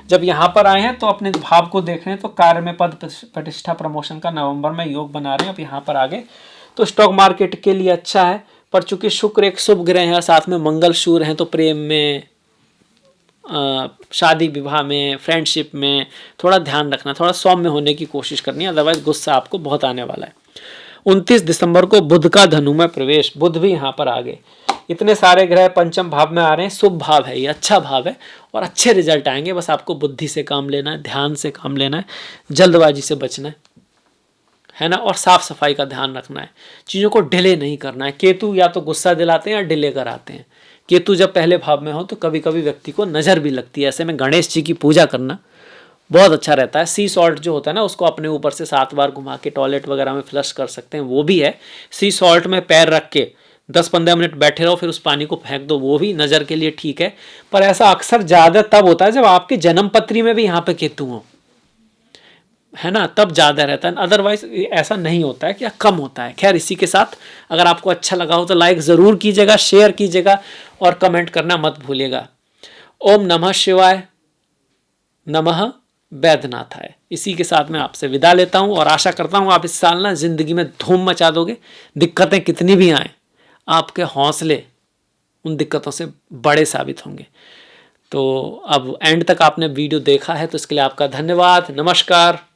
जब यहाँ पर आए हैं तो अपने भाव को देख रहे हैं तो कार्य में पद प्रतिष्ठा प्रमोशन का नवंबर में योग बना रहे हैं। अब यहाँ पर आ गए तो स्टॉक मार्केट के लिए अच्छा है। पर चूंकि शुक्र एक शुभ ग्रह है, साथ में मंगल सूर्य हैं, तो प्रेम में, शादी विवाह में, फ्रेंडशिप में थोड़ा ध्यान रखना, थोड़ा सौम्य होने की कोशिश करनी है, अदरवाइज गुस्सा आपको बहुत आने वाला है। 29 दिसंबर को बुध का धनु में प्रवेश। बुध भी यहाँ पर आ गए। इतने सारे ग्रह पंचम भाव में आ रहे हैं। शुभ भाव है ये, अच्छा भाव है और अच्छे रिजल्ट आएंगे। बस आपको बुद्धि से काम लेना है, ध्यान से काम लेना है, जल्दबाजी से बचना है ना, और साफ सफाई का ध्यान रखना है। चीज़ों को डिले नहीं करना है। केतु या तो गुस्सा दिलाते हैं या डिले कराते हैं। केतु जब पहले भाव में हो तो कभी कभी व्यक्ति को नज़र भी लगती है। ऐसे में गणेश जी की पूजा करना बहुत अच्छा रहता है। सी सॉल्ट जो होता है ना, उसको अपने ऊपर से 7 बार घुमा के टॉयलेट वगैरह में फ्लश कर सकते हैं, वो भी है। सी सॉल्ट में पैर रख के 10-15 मिनट बैठे रहो, फिर उस पानी को फेंक दो, वो भी नज़र के लिए ठीक है। पर ऐसा अक्सर ज़्यादा तब होता है जब आपके जन्म पत्री में भी यहाँ पे केतु हो, है ना, तब ज़्यादा रहता है। अदरवाइज ऐसा नहीं होता है, क्या कम होता है। खैर, इसी के साथ अगर आपको अच्छा लगा हो तो लाइक ज़रूर कीजिएगा, शेयर कीजिएगा और कमेंट करना मत भूलिएगा। ओम नमः शिवाय, नमः वैद्यनाथाय। इसी के साथ मैं आपसे विदा लेता हूँ और आशा करता हूँ आप इस साल ना ज़िंदगी में धूम मचा दोगे। दिक्कतें कितनी भी आएँ, आपके हौसले उन दिक्कतों से बड़े साबित होंगे। तो अब एंड तक आपने वीडियो देखा है तो इसके लिए आपका धन्यवाद। नमस्कार।